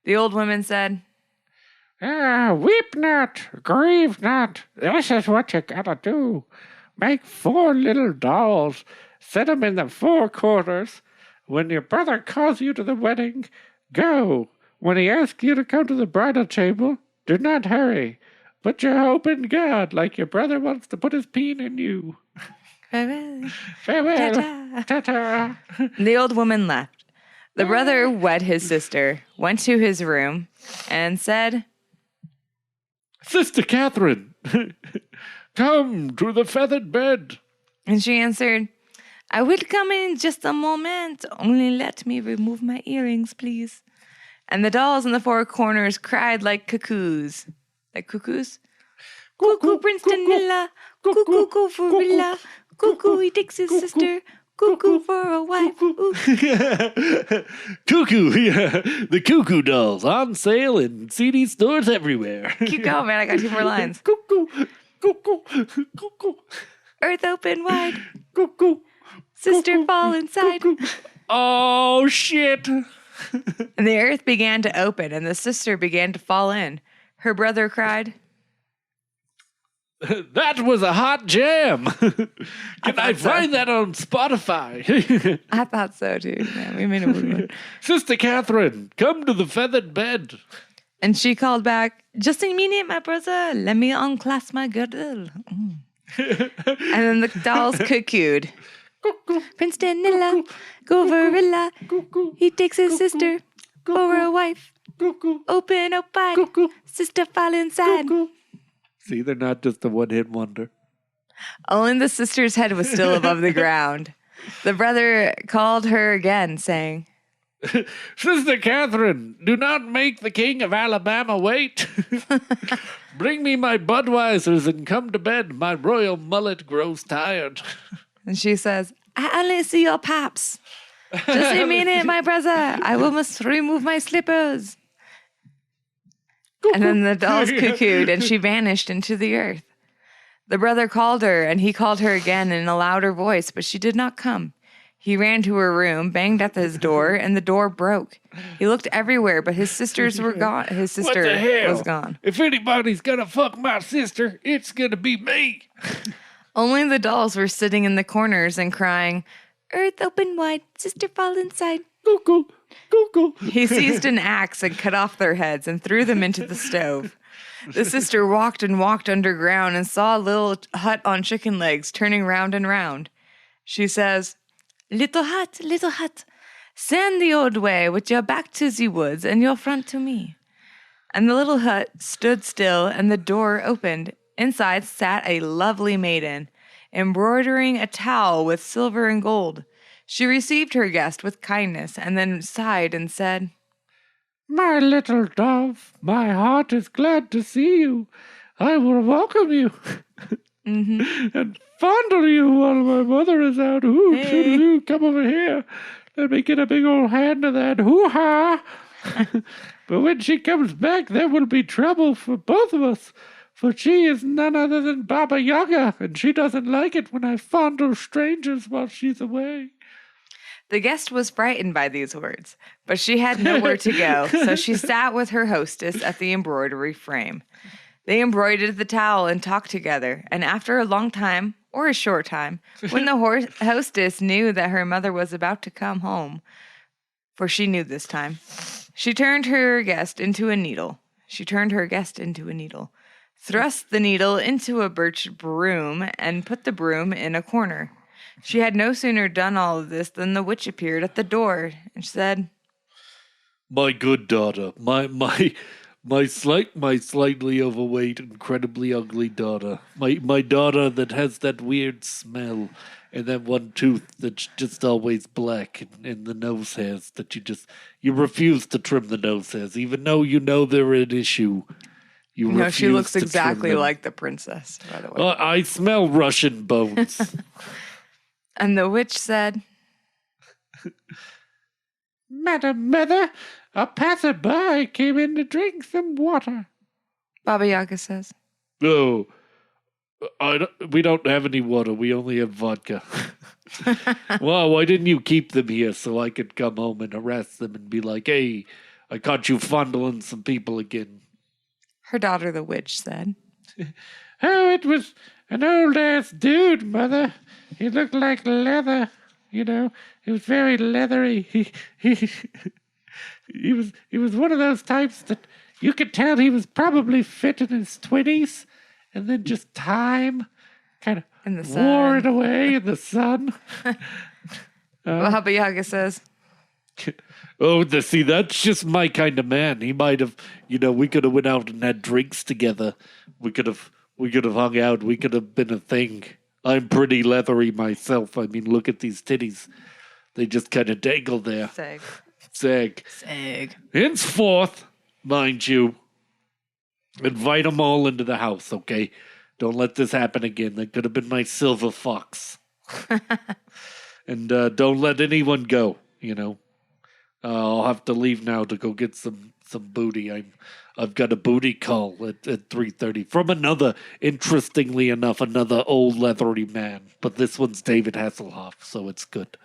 [SPEAKER 2] The old women said,
[SPEAKER 1] "Weep not, grieve not. This is what you gotta do. Make 4 little dolls, set 'em in the 4 corners. When your brother calls you to the wedding, go. When he asks you to come to the bridal table, do not hurry. Put your hope in God, like your brother wants to put his peen in you."
[SPEAKER 2] "Farewell.
[SPEAKER 1] Farewell.
[SPEAKER 2] Ta-ta."
[SPEAKER 1] Ta-ta.
[SPEAKER 2] The old woman left. The brother wed his sister, went to his room, and said,
[SPEAKER 1] "Sister Catherine, come to the feathered bed."
[SPEAKER 2] And she answered, "I will come in just a moment. Only let me remove my earrings, please." And the dolls in the 4 corners cried like cuckoos. Like cuckoos? "Cuckoo, Prince Danilla. Cuckoo, Gorilla. Cuckoo, he takes his sister. Cuckoo for a wife." Ooh.
[SPEAKER 1] Cuckoo, yeah. The cuckoo dolls on sale in CD stores everywhere.
[SPEAKER 2] Keep going, man. I got 2 more lines.
[SPEAKER 1] Cuckoo, cuckoo, cuckoo,
[SPEAKER 2] Earth open wide.
[SPEAKER 1] cuckoo.
[SPEAKER 2] Sister fall inside.
[SPEAKER 1] Oh, shit.
[SPEAKER 2] And the earth began to open, and the sister began to fall in. Her brother cried,
[SPEAKER 1] That was a hot jam. Can I find that on Spotify?
[SPEAKER 2] I thought so, dude. Yeah, we made a movie one.
[SPEAKER 1] Sister Catherine, come to the feathered bed.
[SPEAKER 2] And she called back, "Just a minute, my brother. Let me unclasp my girdle." Mm. And then the dolls cuckooed. Prince Danilla, Gorilla, he takes his sister for a wife. Open up wide, sister fall inside.
[SPEAKER 1] See, they're not just a one-hit wonder.
[SPEAKER 2] Only the sister's head was still above the ground. The brother called her again, saying,
[SPEAKER 1] Sister Catherine, do not make the king of Alabama wait. Bring me my Budweisers and come to bed. My royal mullet grows tired.
[SPEAKER 2] And she says, "I only see your paps. Just a minute, my brother. I must remove my slippers." And then the dolls cuckooed, and she vanished into the earth. The brother called her, and he called her again in a louder voice, but she did not come. He ran to her room, banged at his door, and the door broke. He looked everywhere, but his sisters were gone. His sister was gone.
[SPEAKER 1] If anybody's gonna fuck my sister, it's gonna be me.
[SPEAKER 2] Only the dolls were sitting in the corners and crying, "Earth open wide, sister fall inside."
[SPEAKER 1] Cuckoo, cuckoo.
[SPEAKER 2] He seized an axe and cut off their heads and threw them into the stove. The sister walked and walked underground and saw a little hut on chicken legs turning round and round. She says, little hut, Stand the old way with your back to the woods and your front to me. And the little hut stood still, and the door opened. Inside sat a lovely maiden, embroidering a towel with silver and gold. She received her guest with kindness, and then sighed and said,
[SPEAKER 1] My little dove, my heart is glad to see you. I will welcome you and fondle you while my mother is out. Ooh,
[SPEAKER 2] Hey.
[SPEAKER 1] toodaloo, come over here. Let me get a big old hand of that hoo-ha. But when she comes back, there will be trouble for both of us. For she is none other than Baba Yaga, and she doesn't like it when I fondle strangers while she's away.
[SPEAKER 2] The guest was frightened by these words, but she had nowhere to go, so she sat with her hostess at the embroidery frame. They embroidered the towel and talked together, and after a long time, or a short time, when the hostess knew that her mother was about to come home, for she knew this time, she turned her guest into a needle. Thrust the needle into a birch broom, and put the broom in a corner. She had no sooner done all of this than the witch appeared at the door and said,
[SPEAKER 1] My good daughter, my slightly overweight, incredibly ugly daughter, my daughter that has that weird smell, and that one tooth that's just always black, and the nose hairs that you refuse to trim the nose hairs, even though you know they're an issue.
[SPEAKER 2] No, she looks exactly like the princess, by the way.
[SPEAKER 1] I smell Russian bones.
[SPEAKER 2] And the witch said,
[SPEAKER 1] Madam Mother, a passerby came in to drink some water.
[SPEAKER 2] Baba Yaga says,
[SPEAKER 1] No, we don't have any water. We only have vodka. Well, why didn't you keep them here so I could come home and harass them and be like, hey, I caught you fondling some people again?
[SPEAKER 2] Her daughter, the witch, said,
[SPEAKER 1] Oh, it was an old-ass dude, Mother. He looked like leather, you know. He was very leathery. He was one of those types that you could tell he was probably fit in his 20s, and then just time kind of wore it away in the sun.
[SPEAKER 2] Baba Yaga says,
[SPEAKER 1] See, that's just my kind of man. He might have, we could have went out and had drinks together. We could have hung out. We could have been a thing. I'm pretty leathery myself. I mean, look at these titties. They just kind of dangle there. Sag. Henceforth, mind you, invite them all into the house, okay? Don't let this happen again. That could have been my silver fox. And don't let anyone go, I'll have to leave now to go get some booty. I've got a booty call at 3:30 from interestingly enough, another old leathery man. But this one's David Hasselhoff, so it's good.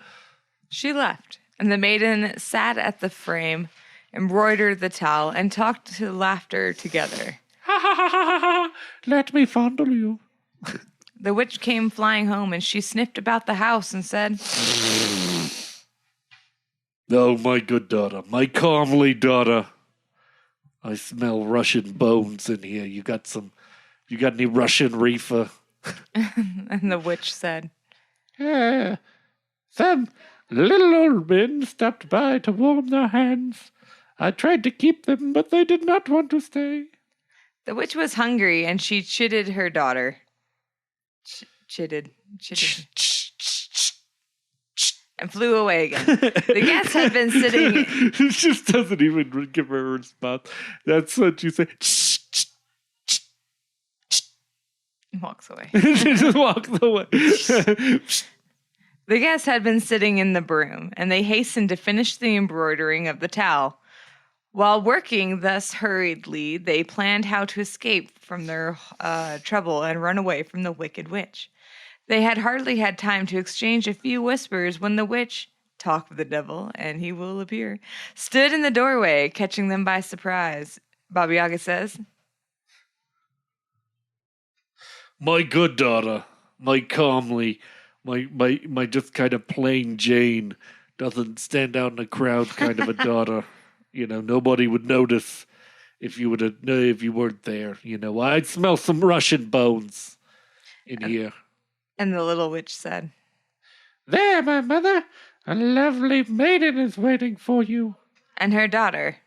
[SPEAKER 2] She left, and the maiden sat at the frame, embroidered the towel, and talked to laughter together.
[SPEAKER 1] Ha ha ha ha ha! Let me fondle you.
[SPEAKER 2] The witch came flying home, and she sniffed about the house and said,
[SPEAKER 1] Oh, my good daughter, my comely daughter. I smell Russian bones in here. You got any Russian reefer?
[SPEAKER 2] And the witch said,
[SPEAKER 1] Some little old men stopped by to warm their hands. I tried to keep them, but they did not want to stay.
[SPEAKER 2] The witch was hungry, and she chided her daughter. Chided. And flew away again. The guest had been sitting...
[SPEAKER 1] It just doesn't even give her a response. That's what you say.
[SPEAKER 2] Walks away.
[SPEAKER 1] She just walks away.
[SPEAKER 2] The guest had been sitting in the broom, and they hastened to finish the embroidering of the towel. While working thus hurriedly, they planned how to escape from their trouble and run away from the wicked witch. They had hardly had time to exchange a few whispers when the witch, talk with the devil, and he will appear, stood in the doorway, catching them by surprise. Baba Yaga says,
[SPEAKER 1] My good daughter, my calmly, my just kind of plain Jane, doesn't stand out in a crowd kind of a daughter. Nobody would notice if you weren't there. I'd smell some Russian bones in here.
[SPEAKER 2] And the little witch said,
[SPEAKER 1] There, my mother, A lovely maiden is waiting for you.
[SPEAKER 2] And her daughter.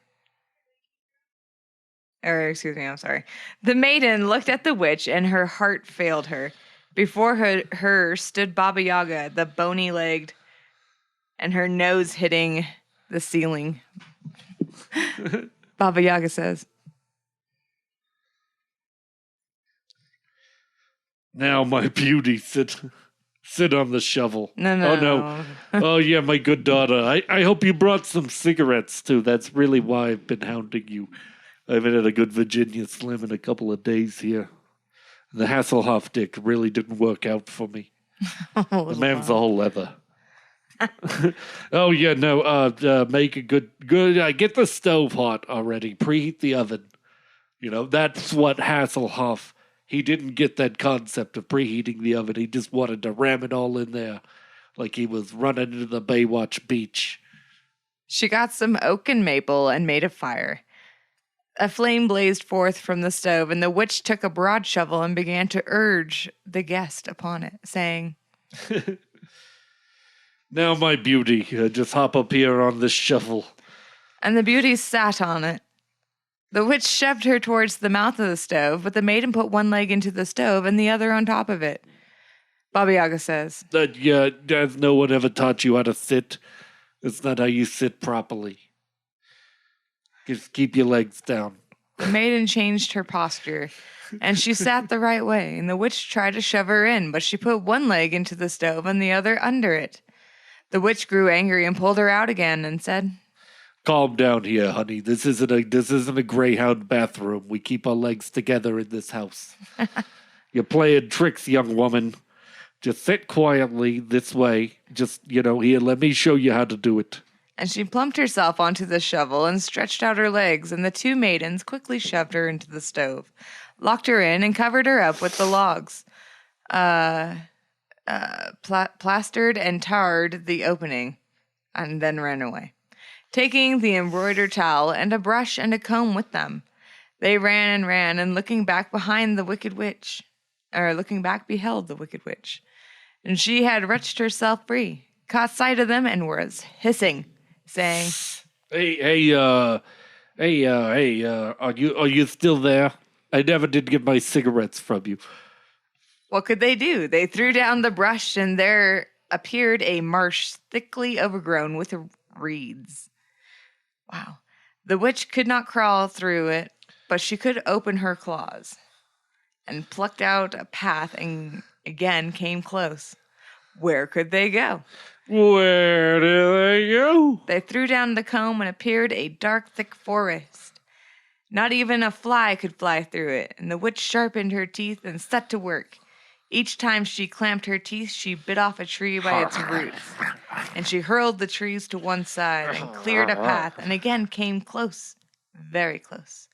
[SPEAKER 2] Or, excuse me, I'm sorry. The maiden looked at the witch, and her heart failed her. Before her stood Baba Yaga, the bony-legged, and her nose hitting the ceiling. Baba Yaga says,
[SPEAKER 1] Now, my beauty, sit on the shovel.
[SPEAKER 2] No.
[SPEAKER 1] Oh, no. Oh, yeah, my good daughter. I hope you brought some cigarettes, too. That's really why I've been hounding you. I haven't had a good Virginia Slim in a couple of days here. The Hasselhoff dick really didn't work out for me. The man's all leather. Oh, yeah, no, make a good, get the stove hot already. Preheat the oven. You know, that's what Hasselhoff, he didn't get that concept of preheating the oven. He just wanted to ram it all in there like he was running into the Baywatch beach.
[SPEAKER 2] She got some oak and maple and made a fire. A flame blazed forth from the stove, and the witch took a broad shovel and began to urge the guest upon it, saying,
[SPEAKER 1] Now, my beauty, just hop up here on this shovel.
[SPEAKER 2] And the beauty sat on it. The witch shoved her towards the mouth of the stove, but the maiden put one leg into the stove and the other on top of it. Baba Yaga says,
[SPEAKER 1] Has no one ever taught you how to sit? It's not how you sit properly. Just keep your legs down.
[SPEAKER 2] The maiden changed her posture, and she sat the right way, and the witch tried to shove her in, but she put one leg into the stove and the other under it. The witch grew angry and pulled her out again and said,
[SPEAKER 1] Calm down here, honey. This isn't a Greyhound bathroom. We keep our legs together in this house. You're playing tricks, young woman. Just sit quietly this way. Just, here, let me show you how to do it.
[SPEAKER 2] And she plumped herself onto the shovel and stretched out her legs, and the two maidens quickly shoved her into the stove, locked her in, and covered her up with the logs, plastered and tarred the opening, and then ran away, taking the embroidered towel and a brush and a comb with them. They ran, and looking back beheld the wicked witch. And she had wrenched herself free, caught sight of them, and was hissing, saying,
[SPEAKER 1] Hey, are you still there? I never did get my cigarettes from you.
[SPEAKER 2] What could they do? They threw down the brush, and there appeared a marsh thickly overgrown with reeds. Wow. The witch could not crawl through it, but she could open her claws, and plucked out a path and again came close. Where could they go?
[SPEAKER 1] Where do they go?
[SPEAKER 2] They threw down the comb and appeared a dark, thick forest. Not even a fly could fly through it, and the witch sharpened her teeth and set to work. Each time she clamped her teeth, she bit off a tree by its roots, and she hurled the trees to one side and cleared a path and again came close, very close.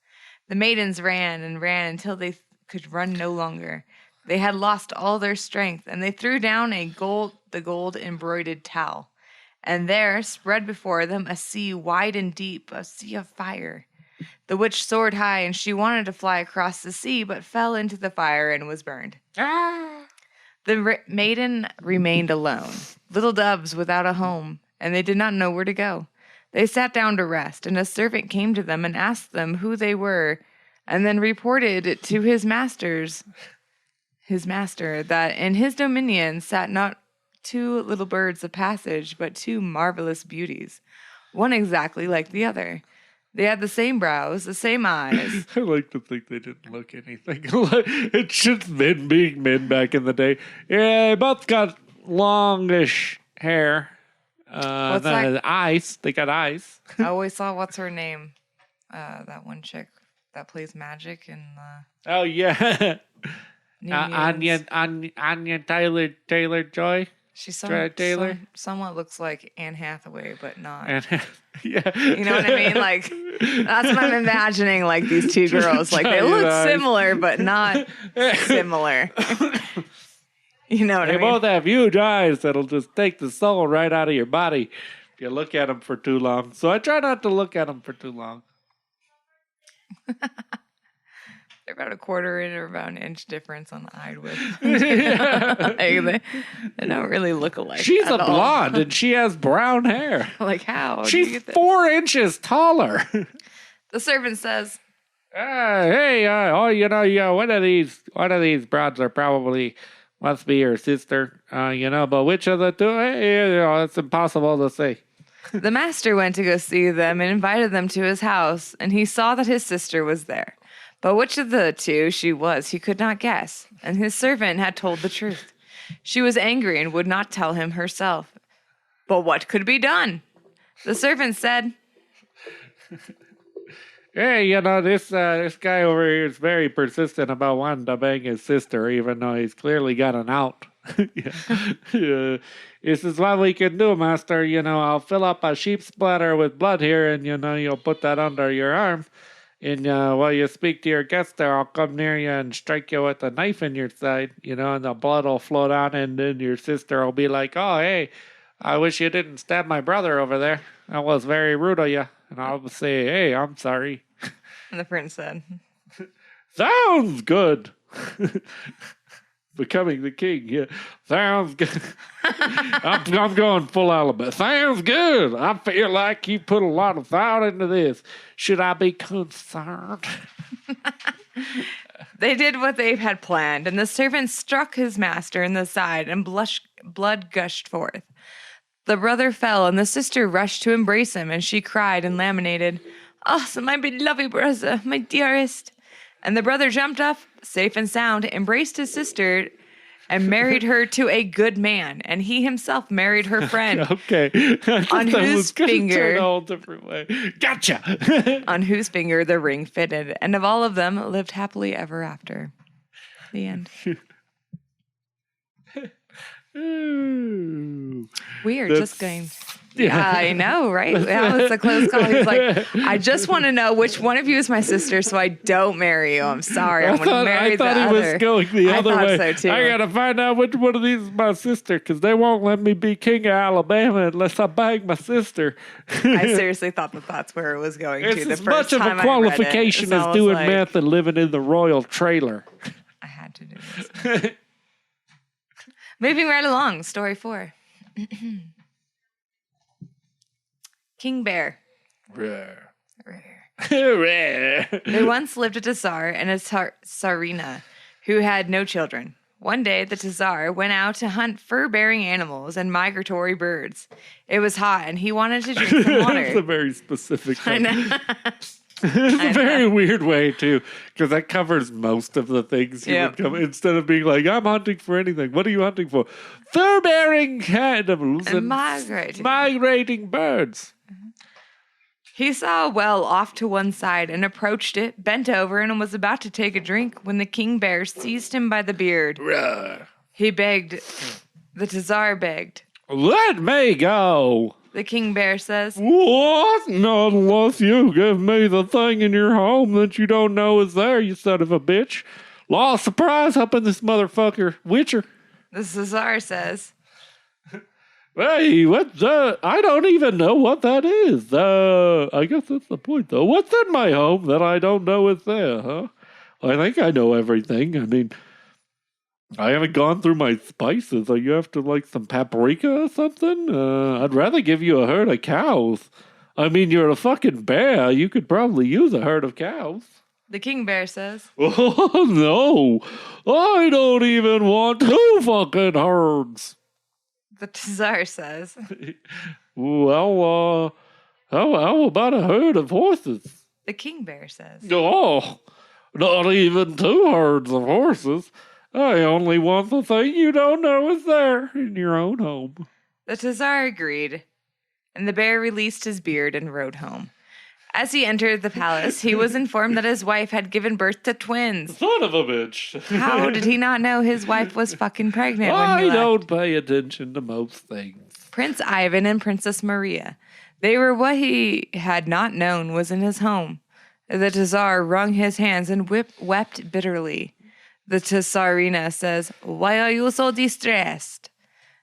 [SPEAKER 2] The maidens ran until they could run no longer. They had lost all their strength, and they threw down the gold embroidered towel. And there, spread before them, a sea wide and deep, a sea of fire. The witch soared high, and she wanted to fly across the sea, but fell into the fire and was burned. The maiden remained alone, little doves without a home, and they did not know where to go. They sat down to rest, and a servant came to them and asked them who they were, and then reported to his master that in his dominion sat not two little birds of passage, but two marvelous beauties, one exactly like the other. They had the same brows, the same eyes.
[SPEAKER 1] I like to think they didn't look anything alike. It's just men being men back in the day. Yeah, they both got longish hair.
[SPEAKER 2] What's that?
[SPEAKER 1] Eyes. They got eyes.
[SPEAKER 2] I always saw, what's her name? That one chick that plays magic in
[SPEAKER 1] Oh, yeah.
[SPEAKER 2] New
[SPEAKER 1] Anya Taylor-Joy.
[SPEAKER 2] She
[SPEAKER 1] Taylor?
[SPEAKER 2] somewhat looks like Anne Hathaway, but not.
[SPEAKER 1] Yeah.
[SPEAKER 2] You know what I mean? Like, that's what I'm imagining, like, these two girls. Like, they look similar, but not similar. You know what I mean?
[SPEAKER 1] They both have huge eyes that'll just take the soul right out of your body if you look at them for too long. So I try not to look at them for too long.
[SPEAKER 2] They're about a quarter inch or about an inch difference on the eye width.
[SPEAKER 1] Yeah.
[SPEAKER 2] They don't really look alike.
[SPEAKER 1] She's a
[SPEAKER 2] at all.
[SPEAKER 1] blonde and she has brown hair.
[SPEAKER 2] Like how? Did you
[SPEAKER 1] She's
[SPEAKER 2] get this?
[SPEAKER 1] 4 inches taller.
[SPEAKER 2] The servant says,
[SPEAKER 1] Hey, yeah, one of these broads are probably must be your sister, but which of the two? It's impossible to say.
[SPEAKER 2] the master went to go see them and invited them to his house, and he saw that his sister was there. But which of the two she was, he could not guess, and his servant had told the truth. She was angry and would not tell him herself. But what could be done? The servant said,
[SPEAKER 1] Hey, this guy over here is very persistent about wanting to bang his sister, even though he's clearly got an out. This is what we can do, master. I'll fill up a sheep's bladder with blood here, and you'll put that under your arm. And while you speak to your guest there, I'll come near you and strike you with a knife in your side, and the blood will flow down, and then your sister will be like, oh, hey, I wish you didn't stab my brother over there. That was very rude of you. And I'll say, hey, I'm sorry.
[SPEAKER 2] and the prince said,
[SPEAKER 1] Sounds good. Becoming the king, yeah. Sounds good. I'm going full Alabama. Sounds good. I feel like you put a lot of thought into this. Should I be concerned?
[SPEAKER 2] They did what they had planned, and the servant struck his master in the side, and blood gushed forth. The brother fell, and the sister rushed to embrace him, and she cried and laminated, Oh, so my beloved brother, my dearest. And the brother jumped up, safe and sound, embraced his sister, and married her to a good man. And he himself married her friend.
[SPEAKER 1] Okay.
[SPEAKER 2] On whose finger,
[SPEAKER 1] a whole different way. Gotcha.
[SPEAKER 2] on whose finger the ring fitted. And of all of them lived happily ever after. The end.
[SPEAKER 1] Ooh.
[SPEAKER 2] Weird,
[SPEAKER 1] That's-
[SPEAKER 2] just going.
[SPEAKER 1] Yeah.
[SPEAKER 2] I know, right? That was a close call. He was like, I just want to know which one of you is my sister so I don't marry you. I'm sorry. I'm going to marry the other.
[SPEAKER 1] I thought he was going the other way.
[SPEAKER 2] I thought so, too.
[SPEAKER 1] I got to find out which one of these is my sister because they won't let me be king of Alabama unless I bang my sister.
[SPEAKER 2] I seriously thought that that's where it was going
[SPEAKER 1] It's
[SPEAKER 2] to. The
[SPEAKER 1] as
[SPEAKER 2] first
[SPEAKER 1] much of
[SPEAKER 2] time
[SPEAKER 1] a
[SPEAKER 2] I read it,
[SPEAKER 1] qualification
[SPEAKER 2] so I
[SPEAKER 1] as
[SPEAKER 2] was
[SPEAKER 1] doing
[SPEAKER 2] like,
[SPEAKER 1] meth and living in the royal trailer.
[SPEAKER 2] I had to do this. Moving right along, story 4. King Bear.
[SPEAKER 1] Rare.
[SPEAKER 2] There once lived a Tsar and a Tsarina who had no children. One day, the Tsar went out to hunt fur-bearing animals and migratory birds. It was hot, and he wanted to drink some water.
[SPEAKER 1] That's a very specific
[SPEAKER 2] I
[SPEAKER 1] thing.
[SPEAKER 2] know.
[SPEAKER 1] It's a very weird way, too, because that covers most of the things you would come. Instead of being like, I'm hunting for anything. What are you hunting for? Fur-bearing animals and migrating birds.
[SPEAKER 2] He saw a well off to one side and approached it, bent over, and was about to take a drink when the king bear seized him by the beard.
[SPEAKER 1] Rawr.
[SPEAKER 2] He begged. The Tsar begged.
[SPEAKER 1] Let me go.
[SPEAKER 2] The king bear says,
[SPEAKER 1] What? Not unless you give me the thing in your home that you don't know is there, you son of a bitch. Law surprise up in this motherfucker. Witcher.
[SPEAKER 2] The Tsar says,
[SPEAKER 1] Hey, what the? I don't even know what that is. I guess that's the point, though. What's in my home that I don't know is there, huh? I think I know everything. I mean, I haven't gone through my spices. You have to like some paprika or something? I'd rather give you a herd of cows. I mean, you're a fucking bear. You could probably use a herd of cows.
[SPEAKER 2] the king bear says,
[SPEAKER 1] Oh, no. I don't even want 2 fucking herds.
[SPEAKER 2] the Tsar says,
[SPEAKER 1] Well, how about a herd of horses?
[SPEAKER 2] the king bear says,
[SPEAKER 1] Oh, not even 2 herds of horses. I only want the thing you don't know is there in your own home.
[SPEAKER 2] The Tsar agreed, and the bear released his beard and rode home. As he entered the palace, he was informed that his wife had given birth to twins.
[SPEAKER 1] Son of a bitch.
[SPEAKER 2] How did he not know his wife was fucking pregnant when
[SPEAKER 1] I
[SPEAKER 2] he left?
[SPEAKER 1] don't pay attention to most things.
[SPEAKER 2] Prince Ivan and Princess Maria. They were what he had not known was in his home. The Tsar wrung his hands and wept bitterly. The Tsarina says, Why are you so distressed?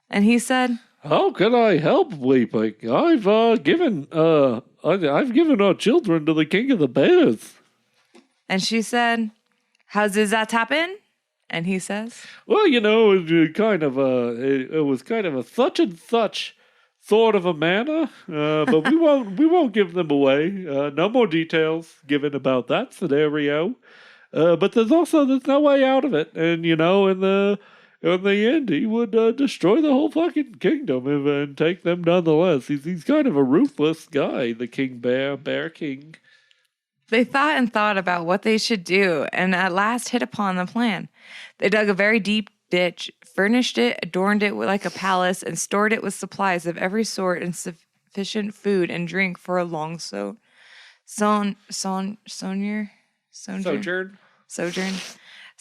[SPEAKER 2] And he said,
[SPEAKER 1] How can I help weeping? I've given our children to the king of the bears.
[SPEAKER 2] and she said, How does that happen? And he says,
[SPEAKER 1] Well, you know, it was kind of a such and such sort of a manner, but we won't give them away. No more details given about that scenario. But there's no way out of it, and you know, in the end, he would destroy the whole fucking kingdom and take them nonetheless. He's kind of a ruthless guy, the King Bear, Bear King.
[SPEAKER 2] they thought and thought about what they should do, and at last hit upon the plan. They dug a very deep ditch, furnished it, adorned it like a palace, and stored it with supplies of every sort and sufficient food and drink for a long sojourn.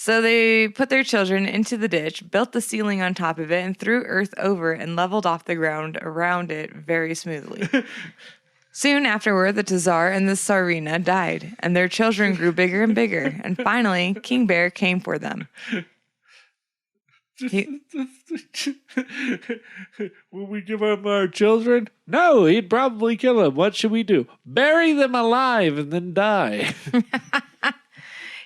[SPEAKER 2] So they put their children into the ditch, built the ceiling on top of it, and threw earth over and leveled off the ground around it very smoothly. Soon afterward, the Tsar and the Tsarina died, and their children grew bigger and bigger, and finally, King Bear came for them.
[SPEAKER 1] Will we give him our children? No, he'd probably kill them. What should we do? Bury them alive and then die.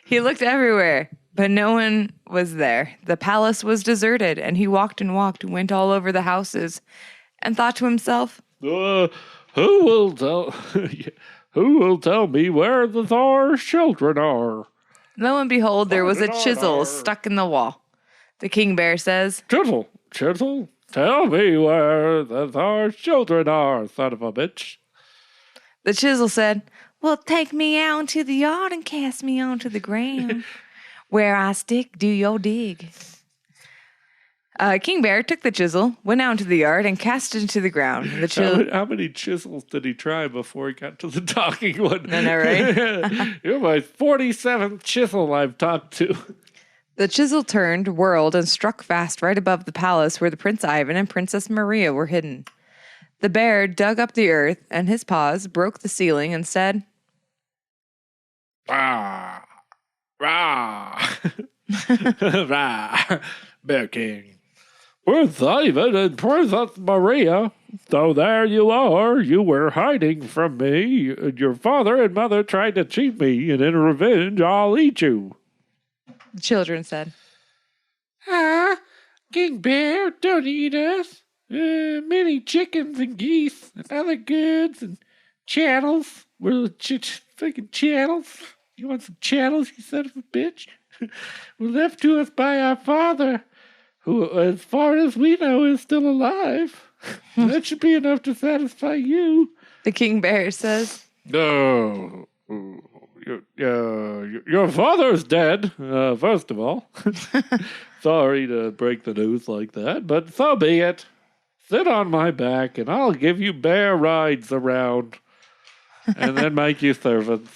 [SPEAKER 2] He looked everywhere, but no one was there. The palace was deserted, and he walked and walked, went all over the houses, and thought to himself,
[SPEAKER 1] who will tell? Who will tell me where the Tsar's children are?
[SPEAKER 2] Lo and behold, there was a chisel stuck in the wall. The King Bear says,
[SPEAKER 1] Chisel, tell me where the Tsar's children are, son of a bitch.
[SPEAKER 2] The chisel said, well, take me out into the yard and cast me onto the ground. Where I stick, do your dig. King Bear took the chisel, went out into the yard, and cast it into the ground.
[SPEAKER 1] How many chisels did he try before he got to the talking one?
[SPEAKER 2] I know, right?
[SPEAKER 1] You're my 47th chisel I've talked to.
[SPEAKER 2] The chisel turned, whirled, and struck fast right above the palace where the Prince Ivan and Princess Maria were hidden. The bear dug up the earth, and his paws broke the ceiling and said,
[SPEAKER 1] Rah! Rah! Rah! Bear King. Prince Ivan and Princess Maria, so there you are. You were hiding from me. Your father and mother tried to cheat me, and in revenge, I'll eat you.
[SPEAKER 2] The children said,
[SPEAKER 1] King Bear, don't eat us. Many chickens and geese and other goods and chattels. We're fucking chattels. You want some chattels, you son of a bitch? Were left to us by our father, who, as far as we know, is still alive. That should be enough to satisfy you.
[SPEAKER 2] The King Bear says,
[SPEAKER 1] No. Your father's dead, first of all. Sorry to break the news like that, but so be it. Sit on my back, and I'll give you bear rides around, and then make you servants.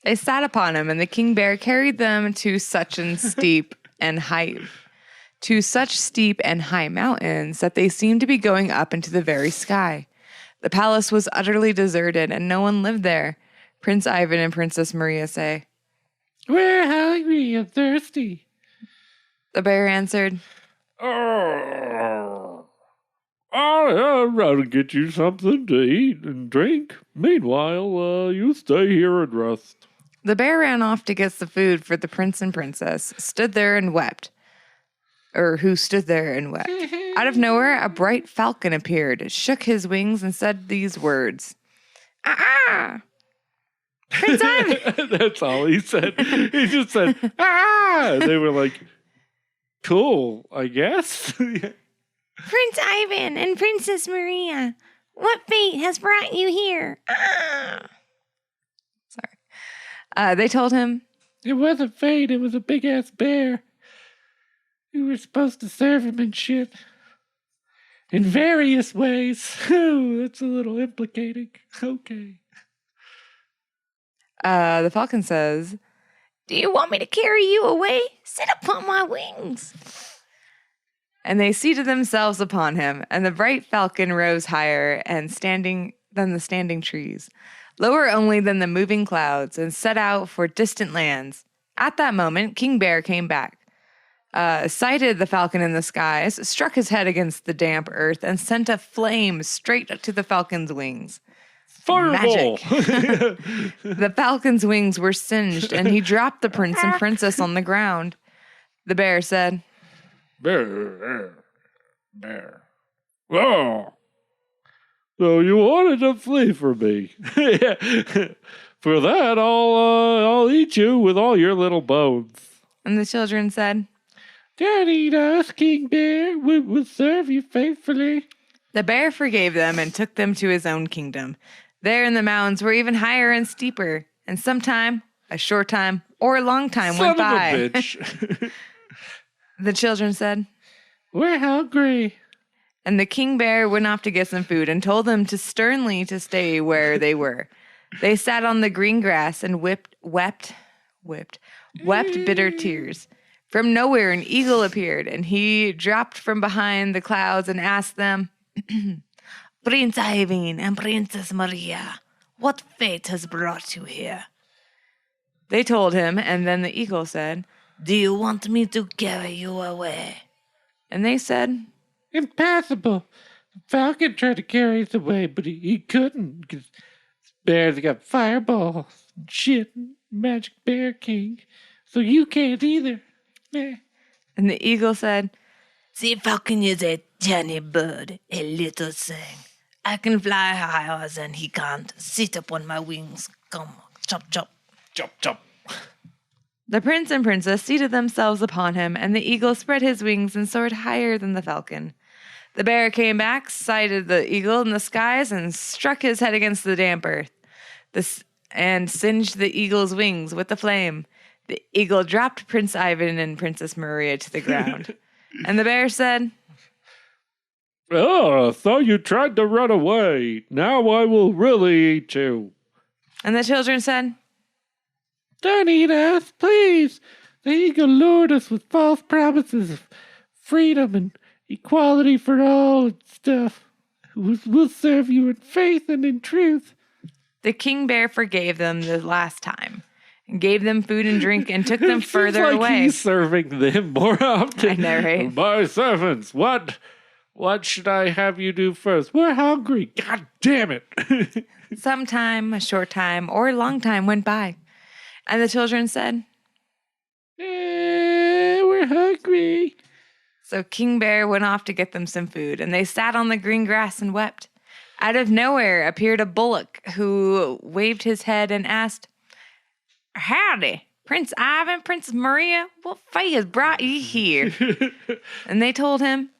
[SPEAKER 2] They sat upon him, and the King Bear carried them to such steep and high mountains that they seemed to be going up into the very sky. The palace was utterly deserted, and no one lived there. Prince Ivan and Princess Maria say,
[SPEAKER 1] We're hungry and thirsty.
[SPEAKER 2] The bear answered,
[SPEAKER 1] I'll run and get you something to eat and drink. Meanwhile, you stay here and rest.
[SPEAKER 2] The bear ran off to get the food for the prince and princess, who stood there and wept. Out of nowhere, a bright falcon appeared, shook his wings, and said these words, Prince Ivan!
[SPEAKER 1] That's all he said. He just said, And they were like, cool, I guess.
[SPEAKER 3] Prince Ivan and Princess Maria, what fate has brought you here?
[SPEAKER 2] Sorry. They told him,
[SPEAKER 1] It wasn't fate, it was a big-ass bear. You were supposed to serve him and shit. In various ways. Oh, that's a little implicating. Okay.
[SPEAKER 2] The falcon says,
[SPEAKER 3] Do you want me to carry you away? Sit upon my wings.
[SPEAKER 2] And they seated themselves upon him, and the bright falcon rose higher and than the standing trees, lower only than the moving clouds, and set out for distant lands. At that moment, King Bear came back, sighted the falcon in the skies, struck his head against the damp earth, and sent a flame straight to the falcon's wings.
[SPEAKER 1] Fireball!
[SPEAKER 2] The falcon's wings were singed, and he dropped the prince and princess on the ground. The bear said,
[SPEAKER 1] Bear. Oh. So you wanted to flee from me. For that, I'll eat you with all your little bones.
[SPEAKER 2] and the children said,
[SPEAKER 1] Don't eat us, King Bear. We'll serve you faithfully.
[SPEAKER 2] The bear forgave them and took them to his own kingdom. There in the mountains were even higher and steeper, and sometime, a short time, or a long time went by.
[SPEAKER 1] Son of a bitch.
[SPEAKER 2] The children said,
[SPEAKER 1] We're hungry.
[SPEAKER 2] and the king bear went off to get some food and told them to sternly to stay where they were. They sat on the green grass and wept bitter tears. From nowhere, an eagle appeared, and he dropped from behind the clouds and asked them,
[SPEAKER 3] Prince Ivan and Princess Maria, what fate has brought you here?
[SPEAKER 2] They told him, and then the eagle said,
[SPEAKER 3] Do you want me to carry you away?
[SPEAKER 2] and they said,
[SPEAKER 1] Impossible. The falcon tried to carry us away, but he couldn't, because bears got fireballs and shit, magic bear king. So you can't either.
[SPEAKER 2] and the eagle said,
[SPEAKER 3] The falcon is a tiny bird, a little thing. I can fly higher than he can't. Sit upon my wings. Come, chop, chop.
[SPEAKER 1] Chop, chop.
[SPEAKER 2] The prince and princess seated themselves upon him, and the eagle spread his wings and soared higher than the falcon. The bear came back, sighted the eagle in the skies, and struck his head against the damp earth, and singed the eagle's wings with the flame. The eagle dropped Prince Ivan and Princess Maria to the ground. And the bear said,
[SPEAKER 1] Oh, I thought you tried to run away. Now I will really eat you.
[SPEAKER 2] and the children said,
[SPEAKER 1] Don't eat us, please. The eagle lured us with false promises of freedom and equality for all and stuff. We'll serve you in faith and in truth.
[SPEAKER 2] The king bear forgave them the last time, and gave them food and drink, and took them further
[SPEAKER 1] Seems like
[SPEAKER 2] away.
[SPEAKER 1] He's serving them more often.
[SPEAKER 2] I know, right?
[SPEAKER 1] My servants, what should I have you do first? We're hungry. God damn it.
[SPEAKER 2] Sometime, a short time, or a long time went by, and the children said,
[SPEAKER 1] We're hungry.
[SPEAKER 2] So King Bear went off to get them some food, and they sat on the green grass and wept. Out of nowhere appeared a bullock who waved his head and asked, Howdy, Prince Ivan, Princess Maria, what fate has brought you here? And they told him,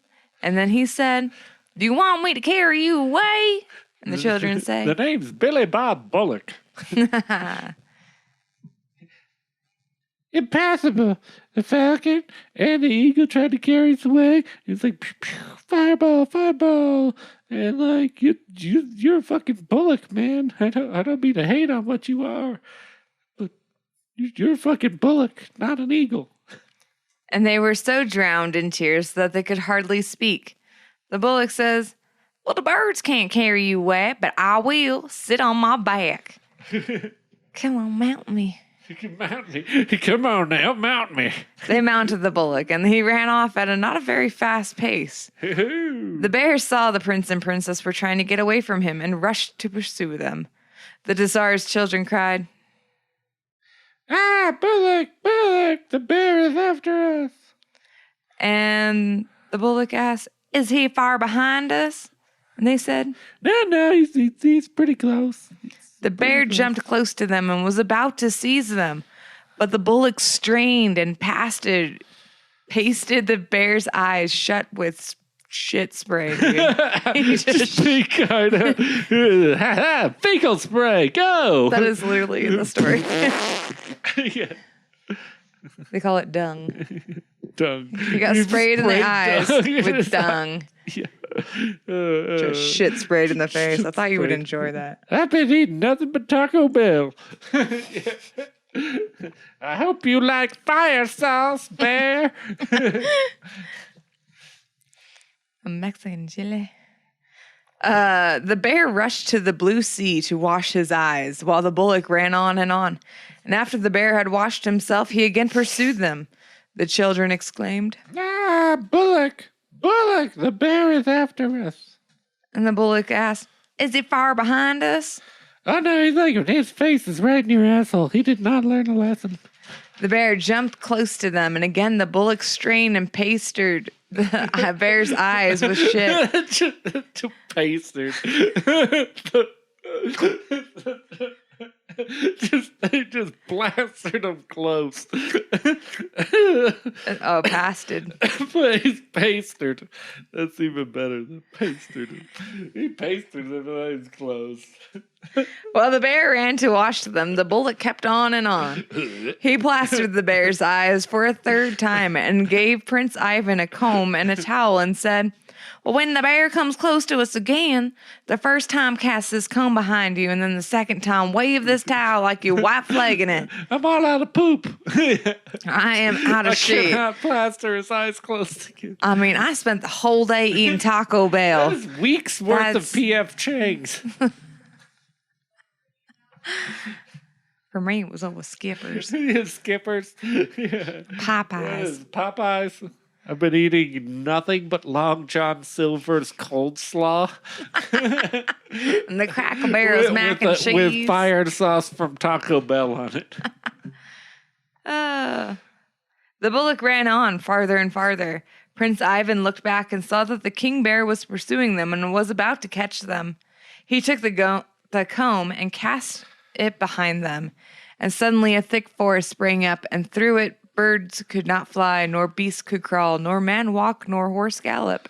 [SPEAKER 2] and then he said, Do you want me to carry you away? And the children
[SPEAKER 1] The
[SPEAKER 2] say,
[SPEAKER 1] name's Billy Bob Bullock. Impossible. The falcon and the eagle tried to carry us away. It's like, pew, pew, fireball, fireball. And like, you're a fucking bullock, man. I don't mean to hate on what you are, but you're a fucking bullock, not an eagle.
[SPEAKER 2] And they were so drowned in tears that they could hardly speak. The bullock says, Well, the birds can't carry you away, but I will. Sit on my back. Come on, mount me.
[SPEAKER 1] You can mount me. Come on now, mount me.
[SPEAKER 2] They mounted the bullock, and he ran off at a not a very fast pace. The bear saw the prince and princess were trying to get away from him and rushed to pursue them. The Tsar's children cried,
[SPEAKER 1] Ah, Bullock, Bullock, the bear is after us.
[SPEAKER 2] and the bullock asked, Is he far behind us? And they said,
[SPEAKER 1] No, he's pretty close.
[SPEAKER 2] The bear jumped close to them and was about to seize them, but the bullock strained and pasted the bear's eyes shut with shit spray. He just-
[SPEAKER 1] kind of fecal spray. Go.
[SPEAKER 2] that is literally in the story.
[SPEAKER 1] Yeah.
[SPEAKER 2] They call it dung.
[SPEAKER 1] Dung.
[SPEAKER 2] He got
[SPEAKER 1] You
[SPEAKER 2] sprayed in the eyes
[SPEAKER 1] dung.
[SPEAKER 2] with dung.
[SPEAKER 1] Yeah.
[SPEAKER 2] Just shit sprayed in the face. I thought you would
[SPEAKER 1] sprayed.
[SPEAKER 2] enjoy that.
[SPEAKER 1] I've been eating nothing but Taco Bell. I hope you like fire sauce, bear.
[SPEAKER 2] A Mexican chili. The bear rushed to the blue sea to wash his eyes, while the bullock ran on and on. And after the bear had washed himself, he again pursued them. The children exclaimed,
[SPEAKER 1] Ah, Bullock, Bullock, the bear is after us.
[SPEAKER 2] and the bullock asked, Is he far behind us?
[SPEAKER 1] Oh, no, he's like, his face is right in your asshole. He did not learn a lesson.
[SPEAKER 2] The bear jumped close to them, and again the bullock strained and pasted the bear's eyes with shit.
[SPEAKER 1] To pastered. They just blasted him close.
[SPEAKER 2] Oh, pasted.
[SPEAKER 1] But he's pastered. That's even better than pastered him. He pastered him and he's close.
[SPEAKER 2] While the bear ran to wash them, the bullock kept on and on. He plastered the bear's eyes for a third time and gave Prince Ivan a comb and a towel and said, well, when the bear comes close to us again, the first time cast this comb behind you, and then the second time wave this towel like you're white flagging it.
[SPEAKER 1] I'm all out of poop.
[SPEAKER 2] I am out of shit.
[SPEAKER 1] I cannot plaster his eyes close together.
[SPEAKER 2] I mean, I spent the whole day eating Taco Bell.
[SPEAKER 1] That is weeks worth of P.F. Chang's.
[SPEAKER 2] For me, it was always Skippers.
[SPEAKER 1] Skippers. Yeah.
[SPEAKER 2] Popeyes.
[SPEAKER 1] Popeyes. I've been eating nothing but Long John Silver's cold slaw.
[SPEAKER 2] And the Cracker Barrel's mac and cheese.
[SPEAKER 1] With fired sauce from Taco Bell on it.
[SPEAKER 2] The bullock ran on farther and farther. Prince Ivan looked back and saw that the king bear was pursuing them and was about to catch them. He took the comb and cast it behind them. And suddenly a thick forest sprang up, and through it birds could not fly, nor beasts could crawl, nor man walk, nor horse gallop.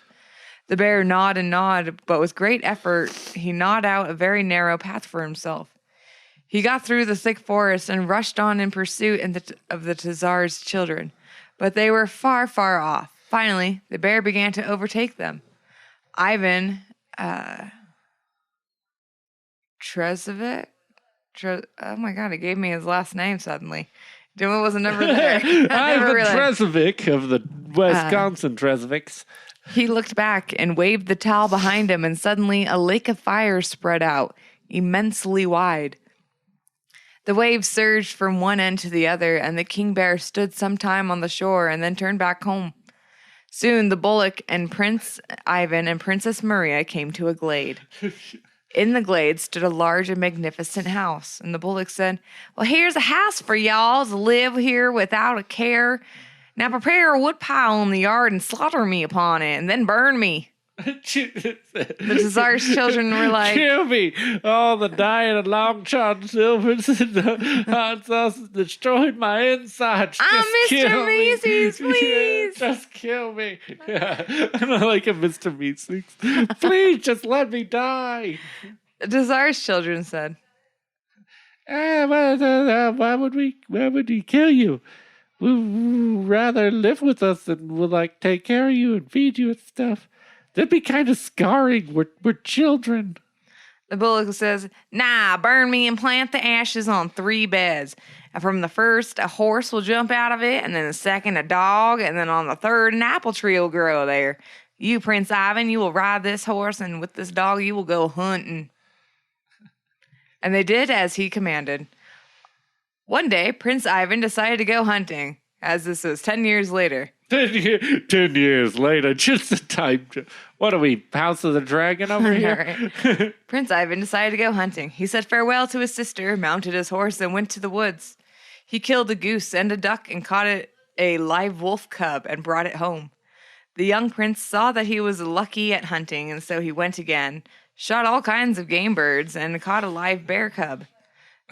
[SPEAKER 2] The bear gnawed and gnawed, but with great effort he gnawed out a very narrow path for himself. He got through the thick forest and rushed on in pursuit of the Tsar's children, but they were far, far off. Finally, the bear began to overtake them. Ivan Trezevich? Oh my God, he gave me his last name suddenly. It wasn't never there.
[SPEAKER 1] Ivan Trezovic of the Wisconsin Trezovics.
[SPEAKER 2] He looked back and waved the towel behind him, and suddenly a lake of fire spread out, immensely wide. The waves surged from one end to the other, and the king bear stood some time on the shore and then turned back home. Soon the bullock and Prince Ivan and Princess Maria came to a glade. In the glade stood a large and magnificent house, and the bullock said, well, here's a house for y'all to live here without a care. Now prepare a wood pile in the yard and slaughter me upon it, and then burn me. The Tsar's children were like,
[SPEAKER 1] kill me! Oh, the diet of Long John Silver's and the hot sauce has destroyed my insides.
[SPEAKER 2] I'm
[SPEAKER 1] Just
[SPEAKER 2] Mr.
[SPEAKER 1] kill me.
[SPEAKER 2] Meeseeks, please.
[SPEAKER 1] Yeah, just kill me. Yeah. And I like a Mr. Meeseeks. Please, just let me die.
[SPEAKER 2] The Tsar's children said,
[SPEAKER 1] why would we kill you? We'd rather live with us and we'll like take care of you and feed you and stuff. That'd be kind of scarring. We're children.
[SPEAKER 2] The bullock says, nah, burn me and plant the ashes on 3 beds. And from the first, a horse will jump out of it, and then the second, a dog, and then on the third, an apple tree will grow there. You, Prince Ivan, you will ride this horse, and with this dog, you will go hunting. And they did as he commanded. One day, Prince Ivan decided to go hunting, as this was 10 years later.
[SPEAKER 1] 10 years later, just the time. What are we, House of the Dragon over here?
[SPEAKER 2] Right. Prince Ivan decided to go hunting. He said farewell to his sister, mounted his horse, and went to the woods. He killed a goose and a duck and caught a live wolf cub and brought it home. The young prince saw that he was lucky at hunting, and so he went again, shot all kinds of game birds, and caught a live bear cub.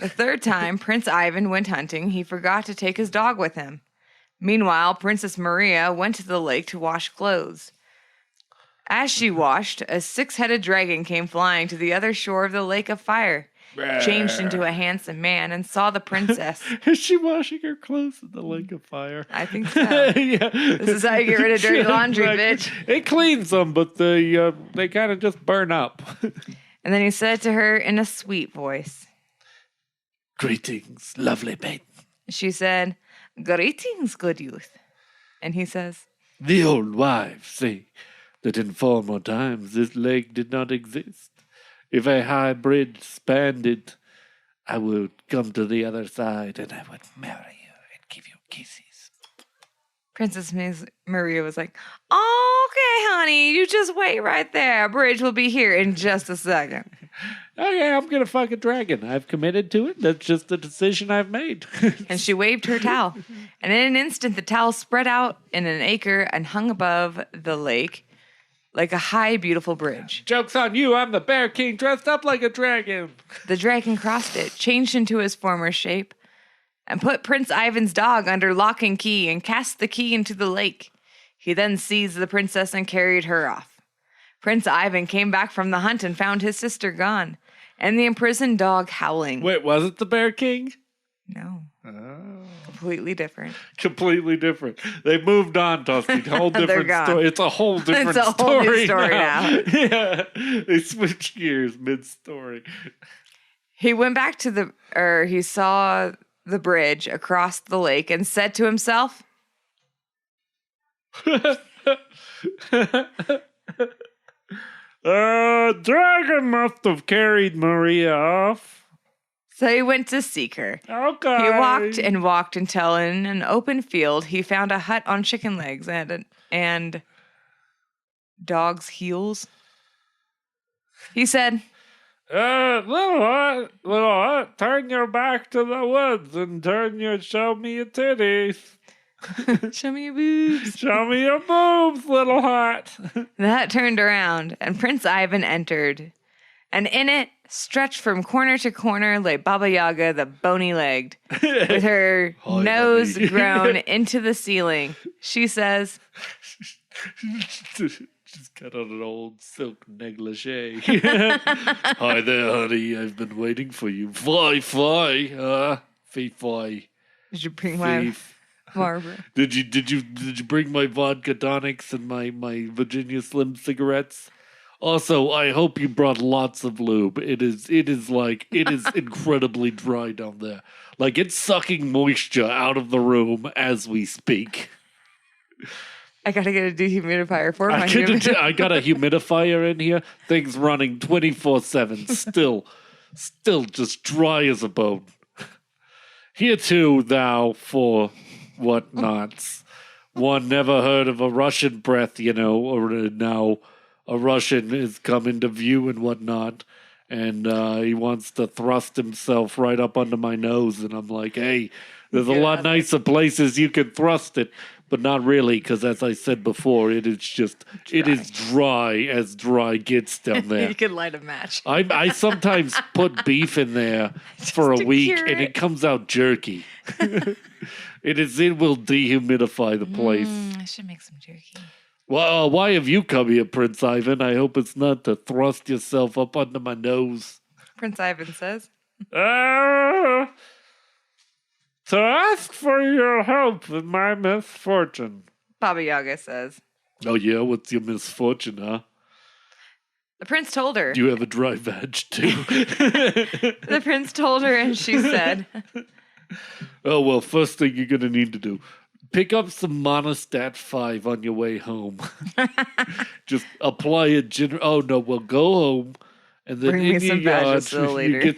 [SPEAKER 2] The third time Prince Ivan went hunting, he forgot to take his dog with him. Meanwhile, Princess Maria went to the lake to wash clothes. As she washed, a 6-headed dragon came flying to the other shore of the lake of fire, changed into a handsome man, and saw the princess.
[SPEAKER 1] Is she washing her clothes in the lake of fire?
[SPEAKER 2] I think so.
[SPEAKER 1] Yeah.
[SPEAKER 2] This is how you get rid of dirty laundry, bitch.
[SPEAKER 1] It cleans them, but they kind of just burn up.
[SPEAKER 2] And then he said to her in a sweet voice,
[SPEAKER 1] greetings, lovely maiden.
[SPEAKER 2] She said, greetings, good youth. And he says,
[SPEAKER 1] the old wives say that in former times this lake did not exist. If a hybrid spanned it, I would come to the other side and I would marry you and give you kisses.
[SPEAKER 2] Maria was like, okay, honey, you just wait right there. Bridge will be here in just a second.
[SPEAKER 1] Okay, I'm gonna fuck a dragon. I've committed to it. That's just the decision I've made.
[SPEAKER 2] And she waved her towel. And in an instant, the towel spread out in an acre and hung above the lake like a high, beautiful bridge.
[SPEAKER 1] Joke's on you. I'm the Bear King dressed up like a dragon.
[SPEAKER 2] The dragon crossed it, changed into his former shape, and put Prince Ivan's dog under lock and key and cast the key into the lake. He then seized the princess and carried her off. Prince Ivan came back from the hunt and found his sister gone, and the imprisoned dog howling.
[SPEAKER 1] Wait, was it the Bear King?
[SPEAKER 2] No.
[SPEAKER 1] Oh.
[SPEAKER 2] Completely different.
[SPEAKER 1] Completely different. They moved on, Dusty. Whole different
[SPEAKER 2] gone.
[SPEAKER 1] story. It's a whole different
[SPEAKER 2] It's a whole
[SPEAKER 1] story
[SPEAKER 2] new story now.
[SPEAKER 1] Yeah. They switched gears mid-story.
[SPEAKER 2] He went back to he saw the bridge across the lake and said to himself,
[SPEAKER 1] Dragon must have carried Maria off.
[SPEAKER 2] so he went to seek her.
[SPEAKER 1] Okay.
[SPEAKER 2] He walked and walked until in an open field he found a hut on chicken legs and dog's heels. He said,
[SPEAKER 1] little hut, turn your back to the woods and show me your titties.
[SPEAKER 2] show me your boobs.
[SPEAKER 1] Show me your boobs, little hut.
[SPEAKER 2] The hut turned around and Prince Ivan entered. And in it, stretched from corner to corner, lay Baba Yaga, the bony-legged, with her nose grown into the ceiling. She says,
[SPEAKER 1] She's got on an old silk negligee. Hi there, honey. I've been waiting for you. Fly. Fee.
[SPEAKER 2] did you bring my Barbara?
[SPEAKER 1] Did you bring my vodka tonics and my Virginia Slim cigarettes? Also, I hope you brought lots of lube. It is incredibly dry down there. Like it's sucking moisture out of the room as we speak.
[SPEAKER 2] I gotta get a dehumidifier for my
[SPEAKER 1] I got a humidifier in here. Thing's running 24/7. Still just dry as a bone. Here too, thou for whatnots. One never heard of a Russian breath, or now a Russian has come into view and whatnot. And he wants to thrust himself right up under my nose. And I'm like, hey, there's a lot nicer places you can thrust it. But not really, because as I said before, it is dry as dry gets down there.
[SPEAKER 2] You could light a match.
[SPEAKER 1] I sometimes put beef in there for a week, and it comes out jerky. It will dehumidify the place.
[SPEAKER 2] I should make some jerky.
[SPEAKER 1] Well, why have you come here, Prince Ivan? I hope it's not to thrust yourself up under my nose.
[SPEAKER 2] Prince Ivan says,
[SPEAKER 1] to ask for your help in my misfortune.
[SPEAKER 2] Baba Yaga says.
[SPEAKER 1] Oh, yeah? What's your misfortune, huh?
[SPEAKER 2] The prince told her.
[SPEAKER 1] Do you have a dry veg, too?
[SPEAKER 2] The prince told her, and she said,
[SPEAKER 1] oh, well, first thing you're going to need to do, pick up some Monostat 5 on your way home. Just apply it. Oh, no, well, go home. And then
[SPEAKER 2] bring
[SPEAKER 1] in
[SPEAKER 2] me
[SPEAKER 1] your
[SPEAKER 2] some
[SPEAKER 1] yard,
[SPEAKER 2] Vagisil later.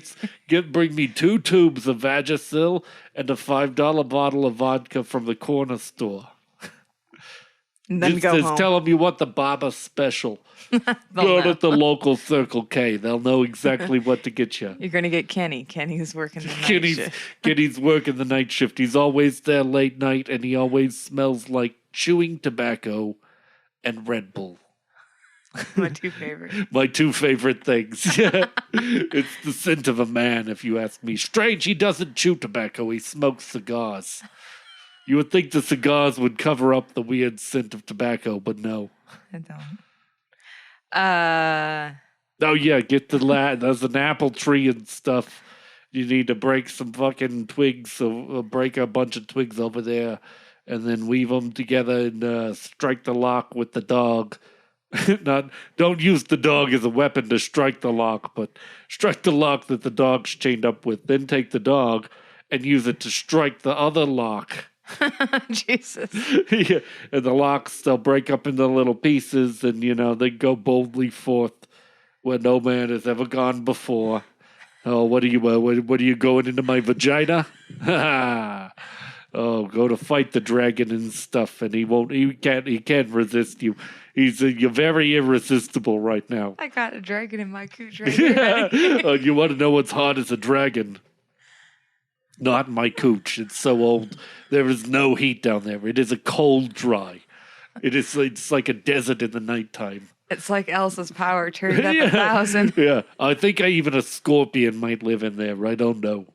[SPEAKER 1] Bring me 2 tubes of Vagisil and a $5 bottle of vodka from the corner store.
[SPEAKER 2] And then go home.
[SPEAKER 1] Tell them you want the Baba special. Go to the local Circle K. They'll know exactly what to get you.
[SPEAKER 2] You're going to get Kenny. Kenny's working the night shift.
[SPEAKER 1] Kenny's working the night shift. He's always there late night, and he always smells like chewing tobacco and Red Bull.
[SPEAKER 2] My 2 favorites.
[SPEAKER 1] My 2 favorite things. It's the scent of a man, if you ask me. Strange, he doesn't chew tobacco. He smokes cigars. You would think the cigars would cover up the weird scent of tobacco, but no.
[SPEAKER 2] I don't.
[SPEAKER 1] Oh, yeah, get the there's an apple tree and stuff. You need to break some fucking twigs, so break a bunch of twigs over there, and then weave them together and strike the lock with the dog. Don't use the dog as a weapon to strike the lock, but strike the lock that the dog's chained up with. Then take the dog and use it to strike the other lock.
[SPEAKER 2] Jesus.
[SPEAKER 1] Yeah. And the locks, they'll break up into little pieces, and they go boldly forth where no man has ever gone before. Oh, what are you going into my vagina? go to fight the dragon and stuff, and he can't resist you. You're very irresistible right now.
[SPEAKER 2] I got a dragon in my cooch right here.
[SPEAKER 1] You want to know what's hot as a dragon? Not my cooch. It's so old. There is no heat down there. It is a cold dry. It's like a desert in the nighttime.
[SPEAKER 2] It's like Elsa's power turned up 1,000.
[SPEAKER 1] Yeah, I think even a scorpion might live in there. I don't know.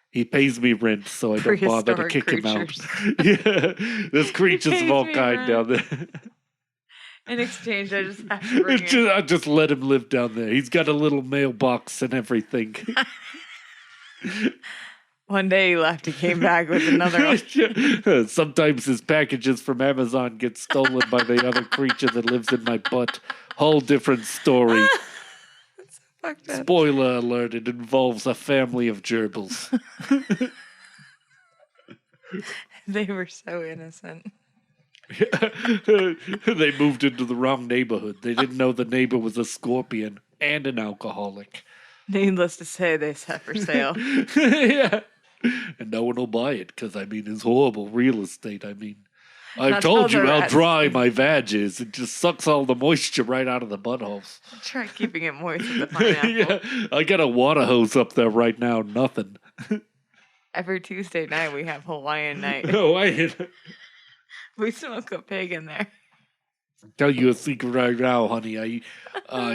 [SPEAKER 1] He pays me rent, so I don't bother to kick him out. Yeah, there's creatures of all kind down there.
[SPEAKER 2] In exchange, I just have to bring him.
[SPEAKER 1] I just let him live down there. He's got a little mailbox and everything.
[SPEAKER 2] One day he left, he came back with another one.
[SPEAKER 1] Sometimes his packages from Amazon get stolen by the other creature that lives in my butt. Whole different story.
[SPEAKER 2] That's so fucked up.
[SPEAKER 1] Spoiler alert, it involves a family of gerbils.
[SPEAKER 2] They were so innocent.
[SPEAKER 1] They moved into the wrong neighborhood. They didn't know the neighbor was a scorpion and an alcoholic.
[SPEAKER 2] Needless to say, they set for sale.
[SPEAKER 1] Yeah. And no one will buy it because, it's horrible real estate. I've told you how dry my vag is. It just sucks all the moisture right out of the buttholes.
[SPEAKER 2] Try keeping it moist with the pineapple.
[SPEAKER 1] Yeah, I got a water hose up there right now. Nothing.
[SPEAKER 2] Every Tuesday night we have Hawaiian night.
[SPEAKER 1] Hawaiian.
[SPEAKER 2] We smoke a pig in there.
[SPEAKER 1] Tell you a secret right now, honey. I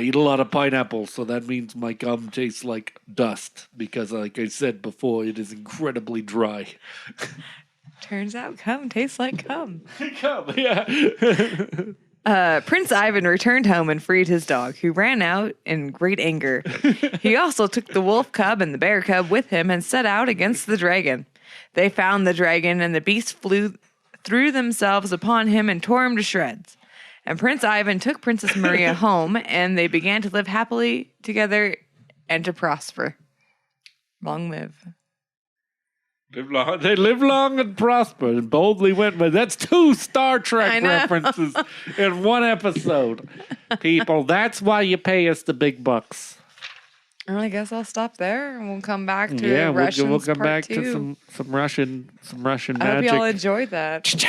[SPEAKER 1] eat a lot of pineapple, so that means my gum tastes like dust. Because, like I said before, it is incredibly dry.
[SPEAKER 2] Turns out cum tastes like cum.
[SPEAKER 1] Cum, yeah.
[SPEAKER 2] Prince Ivan returned home and freed his dog, who ran out in great anger. He also took the wolf cub and the bear cub with him and set out against the dragon. They found the dragon, and the beasts threw themselves upon him and tore him to shreds. And Prince Ivan took Princess Maria home, and they began to live happily together and to prosper. Long live.
[SPEAKER 1] They live long and prosper and boldly went with. That's 2 Star Trek references in one episode. People, that's why you pay us the big bucks.
[SPEAKER 2] Well, I guess I'll stop there, and we'll come back to Russians
[SPEAKER 1] we'll come
[SPEAKER 2] part
[SPEAKER 1] back
[SPEAKER 2] 2.
[SPEAKER 1] to some Russian magic.
[SPEAKER 2] I hope y'all enjoyed that.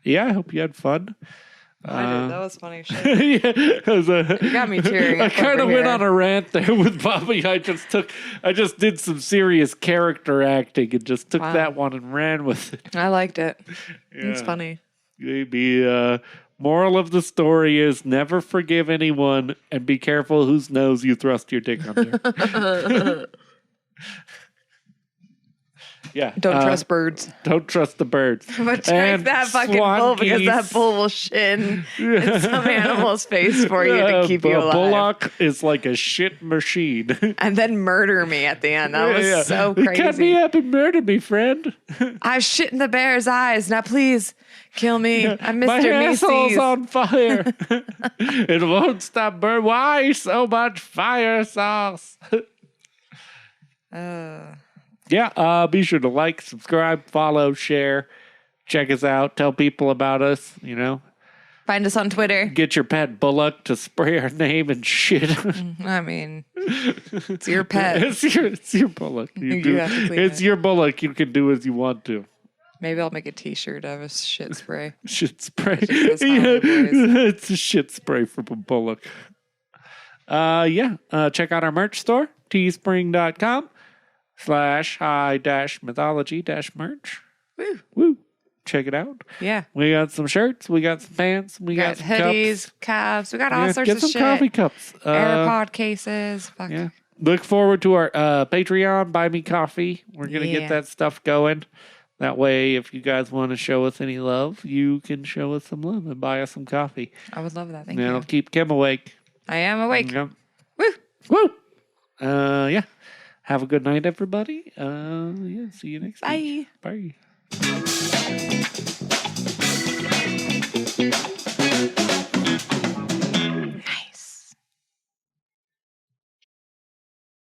[SPEAKER 1] Yeah, I hope you had fun.
[SPEAKER 2] I did. That was funny shit. You got me tearing.
[SPEAKER 1] I kind of went on a rant there with Bobby. I just did some serious character acting and just took that one and ran with it.
[SPEAKER 2] I liked it. It's funny.
[SPEAKER 1] Maybe moral of the story is never forgive anyone and be careful whose nose you thrust your dick under. Yeah.
[SPEAKER 2] Don't trust birds.
[SPEAKER 1] Don't trust the birds.
[SPEAKER 2] But drink that fucking bull because that bull will shit in some animal's face for you to keep you alive.
[SPEAKER 1] Bullock is like a shit machine.
[SPEAKER 2] And then murder me at the end. That was so crazy.
[SPEAKER 1] Cut me up and murder me, friend.
[SPEAKER 2] I shit in the bear's eyes. Now please kill me. I'm Mr.
[SPEAKER 1] My asshole's
[SPEAKER 2] Mises.
[SPEAKER 1] on fire. It won't stop burning. Why so much fire sauce? Yeah, be sure to like, subscribe, follow, share, check us out, tell people about us,
[SPEAKER 2] Find us on Twitter.
[SPEAKER 1] Get your pet Bullock to spray our name and shit.
[SPEAKER 2] It's your pet.
[SPEAKER 1] It's your Bullock. It's your Bullock. You can do as you want to.
[SPEAKER 2] Maybe I'll make a t-shirt of a shit spray.
[SPEAKER 1] Shit spray. It's a shit spray from a Bullock. Check out our merch store, teespring.com/high-mythology-merch. Woo. Check it out.
[SPEAKER 2] Yeah.
[SPEAKER 1] We got some shirts. We got some pants. We got some
[SPEAKER 2] hoodies, cups. We got all sorts of shit.
[SPEAKER 1] Get some coffee cups.
[SPEAKER 2] AirPod cases. Fuck.
[SPEAKER 1] Yeah. Look forward to our Patreon, Buy Me Coffee. We're going to get that stuff going. That way, if you guys want to show us any love, you can show us some love and buy us some coffee.
[SPEAKER 2] I would love that. Thank you.
[SPEAKER 1] That'll keep Kim awake.
[SPEAKER 2] I am awake.
[SPEAKER 1] Yeah.
[SPEAKER 2] Woo.
[SPEAKER 1] Yeah. Have a good night, everybody. See you next week.
[SPEAKER 2] Bye.
[SPEAKER 1] Bye.